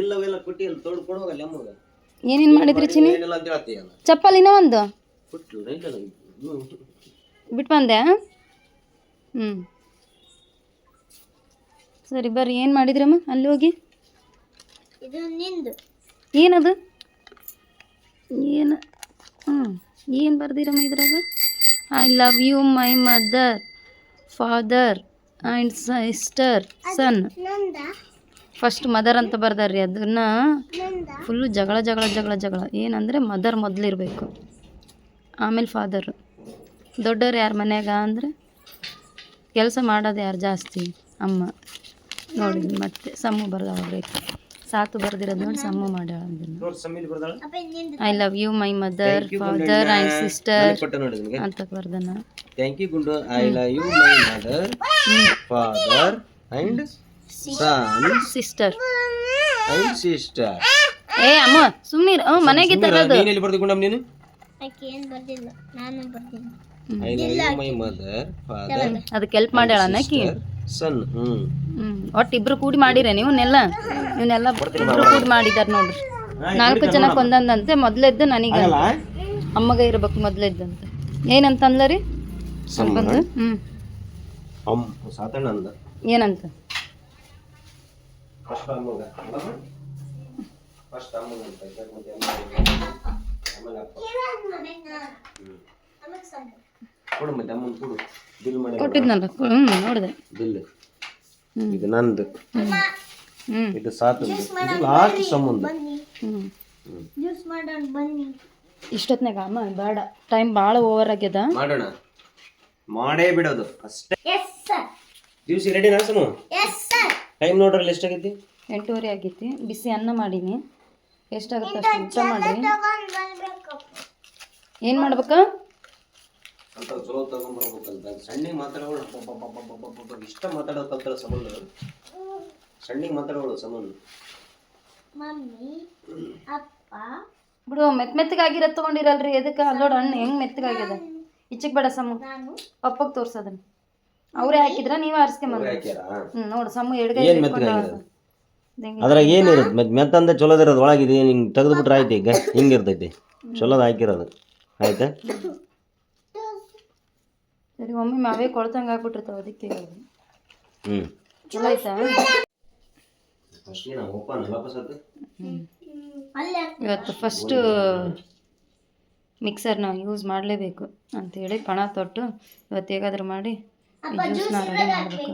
ಏನೇನು ಮಾಡಿದ್ರಿ ಚಿನ್ನಿ? ಚಪ್ಪಲಿನ ಒಂದು ಬಿಟ್ಟು ಬಂದೆ. ಸರಿ ಬರ್ರಿ, ಏನು ಮಾಡಿದ್ರಮ್ಮ ಅಲ್ಲಿ ಹೋಗಿ? ಏನದು? ಏನು ಏನು ಬರ್ದಿರಮ್ಮ ಇದ್ರಾಗ? I love you my mother, father and sister, son. First mother ಅಂತ ಬರ್ದಾರ್ರಿ, ಅದನ್ನು ಫುಲ್ಲು ಜಗಳ. ಏನಂದರೆ ಮದರ್ ಮೊದಲಿರಬೇಕು, ಆಮೇಲೆ ಫಾದರು. ದೊಡ್ಡವ್ರು ಯಾರು ಮನ್ಯಾಗ ಅಂದರೆ ಕೆಲಸ ಮಾಡೋದು ಯಾರು ಜಾಸ್ತಿ? ಅಮ್ಮ. ನೋಡಿ ಮತ್ತೆ ಸಮ್ಮು ಬರ್ದಾಗಬೇಕು, ಸಾತು ಬರ್ದಿರೋದು ನೋಡಿ ಸಮ್ಮು ಮಾಡ್ಯಾಳ ಅದನ್ನು. I love you my mother, father and sister ಅಂತ ಬರ್ದನ. Thank you Gundu. I love you my mother, father and son, sister and sister. ಏ ಅಮ್ಮ ಸುಮ್ಮನೆ ಮನೆಗೆ ತರೋದು. ನೀನು ಎಲ್ಲಿ ಬರ್ದು ಗುಂಡಮ್ಮ ನೀನು? I love you my mother, father, ಅದಕ್ಕೆ ಹೆಲ್ಪ್ ಮಾಡ್ಯಾಳ ಅನ್ನಕಿ ಸನ್. ಒಟ್ಟು ಇಬ್ರು ಕೂಡಿ ಮಾಡಿರೇ ಇವನ್ನೆಲ್ಲ ಇಬ್ರು ಕೂಡಿ ಮಾಡಿದಾರೆ ನೋಡ್ರಿ. 4 ಜನಕ್ಕೆ ಒಂದೊಂದಂತೆ. ಮೊದ್ಲೆದ್ದು ನನಗೆ ಅಮ್ಮಗ ಇರ್ಬೇಕು ಮೊದ್ಲೆದ್ದಂತೆ. ಏನಂತ ಅಂದ್ಲರಿ ಬಂದು? ಸಾತಣ್ಣ ಅಂದ ಏನಂತ? ಕೊಟ್ಟಿದ್ನಲ್ಲ, ನೋಡಿದೆ. ಇದು ನಂದು, ಇದು ಸಾತಂದು, ಇದು ಲಾಸ್ಟ್ ಸಂಬಂಧ. ಇಷ್ಟೊತ್ನಾಗ ಅಮ್ಮ ಬೇಡ, ಟೈಮ್ ಭಾಳ ಓವರ್ ಆಗ್ಯದ. ಮಾಡೋಣ, ಮಾಡೇ ಬಿಡೋದು ಅಷ್ಟೇ. ದಿವ್ಸ ರೆಡಿ ನಾಸನು? ಟೈಮ್ ನೋಡ್ರಲ್ಲಿ ಎಷ್ಟಾಗೈತಿ? 8:30 ಆಗೈತಿ. ಬಿಸಿ ಅನ್ನ ಮಾಡೀನಿ, ಎಷ್ಟಾಗುತ್ತೆ ಅಷ್ಟು ಊಟ ಮಾಡಿ. ಏನು ಮಾಡ್ಬೇಕಾ ಅಂತ ಚಲೋ ತಗೊಂಡ್ಬರ್ಬೇಕಂತ. ಸಣ್ಣಿಗೆ ಮಾತಾಡೋಳು ಇಷ್ಟ ಮಾತಾಡೋದು ಕಲ್ತಾಳ ಸಂಬಂಧ. ಸಣ್ಣಿಗೆ ಮಾತಾಡೋಳು ಸಂಬಂಧ. ಬಿಡು, ಮೆತ್ತಗಾಗಿರೋದು ತೊಗೊಂಡಿರಲ್ರಿ, ಎದಕ್ಕೆ? ಅಲ್ಲೋಡ ಹಣ್ಣು ಹೆಂಗೆ ಮೆತ್ತಗಾಗ್ಯದ. ಇಚ್ಚಕ್ಕೆ ಬೇಡ ಸಮ್ಮು, ಪಪ್ಪಗೆ ತೋರ್ಸೋದನ್ನ. ಅವರೇ ಹಾಕಿದ್ರ ನೀವೇ ಆರಿಸ್ಕೊಂಬಂದ? ನೋಡು ಸಮ್ಮು ಎಡಗೈ ಅದ್ರಾಗ ಏನಿರುತ್ತೆ ಮೆತ್ತಂದ ಚಲೋದಿರೋದು ಒಳಗಿದೆ. ಹಿಂಗೆ ತೆಗೆದುಬಿಟ್ರೆ ಆಯ್ತು. ಈಗ ಹಿಂಗಿರ್ತೈತಿ ಚಲೋದು ಹಾಕಿರೋದು. ಆಯ್ತಾ? ಸರಿ, ಒಮ್ಮೆ ಅವೇ ಕೊಳ್ತಂಗೆ ಹಾಕ್ಬಿಟ್ಟಿರ್ತಾವೆ, ಅದಕ್ಕೆ ಚಲೋ ಆಯ್ತಾ? ಫಸ್ಟ್ ನಾವು ಓಪನ್ ವಾಪಸ್ ಅದು ಇವತ್ತು ಫಸ್ಟು ಮಿಕ್ಸರ್ನ ಯೂಸ್ ಮಾಡಲೇಬೇಕು ಅಂತೇಳಿ ಪಣ ತೊಟ್ಟು ಇವತ್ತು ಹೇಗಾದ್ರೂ ಮಾಡಿ ಜ್ಯೂಸ್ನ ರೆಡಿ ಮಾಡಬೇಕು.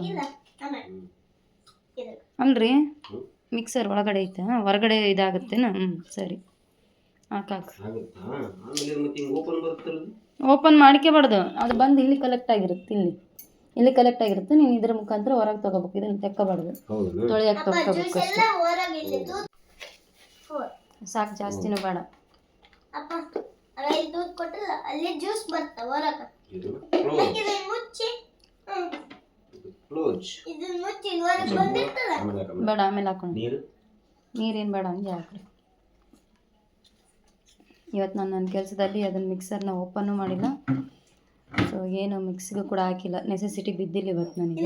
ಅಲ್ರಿ ಮಿಕ್ಸರ್ ಒಳಗಡೆ ಐತೆ, ಹೊರಗಡೆ ಇದಾಗುತ್ತೇನಾ? ಸರಿ ಹಾಕಾಕು. ಆಗುತ್ತಾ? ಆಮೇಲೆ ಮತ್ತೆ ಹಿಂಗೆ ಓಪನ್ ಬರುತ್ತಲ್ಲ, ಓಪನ್ ಮಾಡ್ಕೋಬಾರ್ದು, ಅದು ಬಂದು ಇಲ್ಲಿ ಕಲೆಕ್ಟ್ ಆಗಿರುತ್ತೆ. ಇಲ್ಲಿ ಕಲೆಕ್ಟ್ ಆಗಿರುತ್ತೆ. ನೀನು ಇದ್ರ ಮುಖಾಂತರ ಹೊರಗೆ ತೊಗೋಬೇಕು, ಇದನ್ನು ತೆಕ್ಕೋಬಾರ್ದು, ಹೌದು ತೊಳೆಯಕ್ಕೆ ತೊಗೋಬೇಕು ಅಷ್ಟೇ. ಸಾಕು, ಜಾಸ್ತಿನೂ ಬೇಡ. ಇದು ಕ್ಲೋಸ್ ಬೇಡ, ಆಮೇಲೆ ಹಾಕೊಂಡು ನೀರು ನೀರೇನು ಬೇಡ, ಹಂಗೆ ಹಾಕ್ರಿ. ಇವತ್ತು ನಾನು ನನ್ನ ಕೆಲಸದಲ್ಲಿ ಅದನ್ನು ಮಿಕ್ಸರ್ನ ಓಪನ್ನು ಮಾಡಿಲ್ಲ, ಸೊ ಏನು ಮಿಕ್ಸಿಗೂ ಕೂಡ ಹಾಕಿಲ್ಲ, ನೆಸೆಸಿಟಿ ಬಿದ್ದಿಲ್ಲ ಇವತ್ತು ನನಗೆ.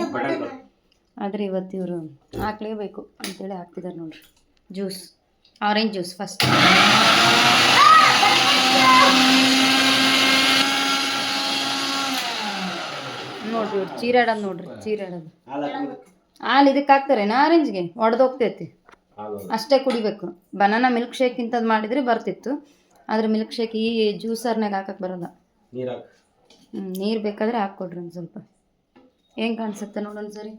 ಆದರೆ ಇವತ್ತು ಇವರು ಹಾಕ್ಲೇಬೇಕು ಅಂತೇಳಿ ಹಾಕ್ತಿದ್ದಾರೆ ನೋಡ್ರಿ. Juice, orange juice first. ನೋಡ್ರಿ ಇವ್ರು ಚೀರಾಡೋದು ನೋಡ್ರಿ, ಚೀರಾಡೋದು. ಹಾಲು ಇದಕ್ಕೆ ಹಾಕ್ತಾರೇನ? ಆರೆಂಜ್ಗೆ ಒಡೆದೋಗ್ತೈತಿ, ಅಷ್ಟೇ ಕುಡಿಬೇಕು. ಬನಾನಾ ಮಿಲ್ಕ್ ಶೇಕ್ ಇಂಥದ್ದು ಮಾಡಿದರೆ ಬರ್ತಿತ್ತು, ಆದರೆ ಮಿಲ್ಕ್ ಶೇಕ್ ಈ ಜ್ಯೂಸರ್ನಾಗ ಹಾಕಕ್ಕೆ ಬರೋಲ್ಲ. ನೀರು ಬೇಕಾದರೆ ಹಾಕ್ಕೊಡ್ರಿ ಒಂದು ಸ್ವಲ್ಪ. ಹೆಂಗೆ ಕಾಣಿಸುತ್ತೆ ನೋಡೋಣ ಸರಿ.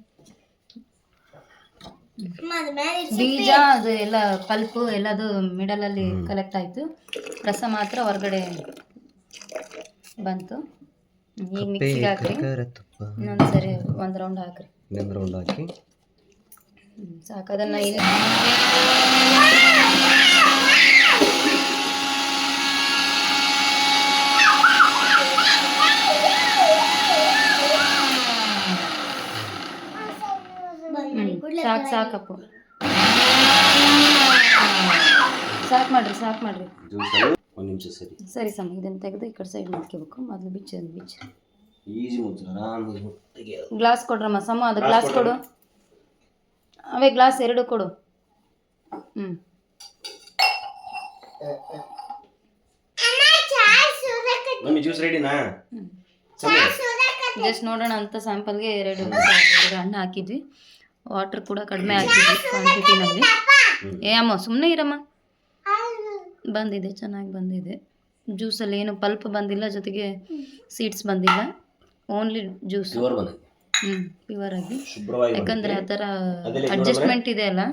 ಬೀಜ ಅದು ಎಲ್ಲ ಪಲ್ಪು ಎಲ್ಲದು ಮಿಡಲಲ್ಲಿ ಕಲೆಕ್ಟ್ ಆಯಿತು, ರಸ ಮಾತ್ರ ಹೊರಗಡೆ ಬಂತು. ಈಗ ಮಿಕ್ಸಿಗೆ ಹಾಕ್ರಿ, ಇನ್ನೊಂದು ಸರಿ ಒಂದು ರೌಂಡ್ ಹಾಕ್ರಿ. ಹಾಕಿ ಸಾಕು. ಅದನ್ನು ಇಲ್ಲಿ ಸಾಕು, ಸಾಕಪ್ಪ, ಸಾಕು ಮಾಡ್ರಿ. ಒಂದು ನಿಮಿಷ ಸರಿ ಸರಿ ಸಮ, ಇದನ್ನು ತೆಗೆದು ಈ ಕಡೆ ಸೈಡ್ ಮಾಡ್ಕೋಬೇಕು. ಮೊದಲು ಬಿಚ್ಚಿ ಈಜಿ ಮುಚ್ಚ ಗ್ಲಾಸ್ ಕೊಡ್ರಮ್ಮ ಸಮ, ಅದು ಗ್ಲಾಸ್ ಕೊಡು. ಅವೇ ಗ್ಲಾಸ್ 2 ಕೊಡು. ಮಮ್ಮಿ ಜ್ಯೂಸ್ ರೆಡಿನಾ? ಜಸ್ಟ್ ನೋಡೋಣ ಅಂತ ಸ್ಯಾಂಪಲ್ಗೆ 2 ಹಣ್ಣು ಹಾಕಿದ್ವಿ. ವಾಟರ್ ಕೂಡ ಕಡಿಮೆ ಹಾಕಿದ್ವಿ ಕ್ವಾಂಟಿಟಿನಲ್ಲಿ. ಅಮ್ಮ ಸುಮ್ಮನೆ ಇರಮ್ಮ. ಬಂದಿದೆ, ಚೆನ್ನಾಗಿ ಬಂದಿದೆ. ಜ್ಯೂಸಲ್ಲಿ ಏನು ಪಲ್ಪ್ ಬಂದಿಲ್ಲ, ಜೊತೆಗೆ ಸೀಡ್ಸ್ ಬಂದಿಲ್ಲ, ಓನ್ಲಿ ಜ್ಯೂಸ್. ಪ್ಯೂರ್ ಆಗಿ. ಯಾಕಂದರೆ ಆ ಥರ ಅಡ್ಜಸ್ಟ್ಮೆಂಟ್ ಇದೆ ಅಲ್ಲ,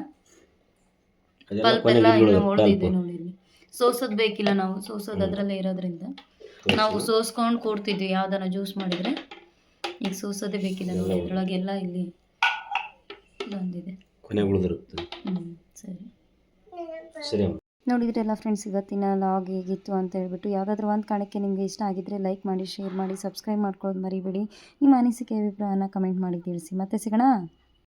ಪಲ್ಪ್ ಎಲ್ಲ ಇನ್ನೂ ಉಳಿದಿದೆ ನೋಡಿ. ಇಲ್ಲಿ ಸೋಸೋದು ಬೇಕಿಲ್ಲ, ನಾವು ಸೋಸೋದು ಅದರಲ್ಲೇ ಇರೋದ್ರಿಂದ ನಾವು ಸೋಸ್ಕೊಂಡು ಕೊಡ್ತಿದ್ವಿ ಯಾವ್ದಾರ ಜ್ಯೂಸ್ ಮಾಡಿದರೆ. ಈಗ ಸೋಸೋದೇ ಬೇಕಿಲ್ಲ ನೋಡಿ, ಇದ್ರೊಳಗೆಲ್ಲ ಇಲ್ಲಿ ಬಂದಿದೆ. ಸರಿ ನೋಡಿದ್ರಲ್ಲ ಫ್ರೆಂಡ್ಸ್, ಇವತ್ತಿನ ಲಾಗ್ ಹೇಗಿತ್ತು ಅಂತ ಹೇಳ್ಬಿಟ್ಟು. ಯಾವುದಾದ್ರೂ ಒಂದು ಕಾರಣಕ್ಕೆ ನಿಮಗೆ ಇಷ್ಟ ಆಗಿದ್ದರೆ ಲೈಕ್ ಮಾಡಿ, ಶೇರ್ ಮಾಡಿ, ಸಬ್ಸ್ಕ್ರೈಬ್ ಮಾಡ್ಕೊಳ್ಳೋದು ಮರಿಬೇಡಿ. ನಿಮ್ಮ ಅನಿಸಿಕೆ ಅಭಿಪ್ರಾಯನ ಕಮೆಂಟ್ ಮಾಡಿ ತಿಳಿಸಿ. ಮತ್ತೆ ಸಿಗೋಣ.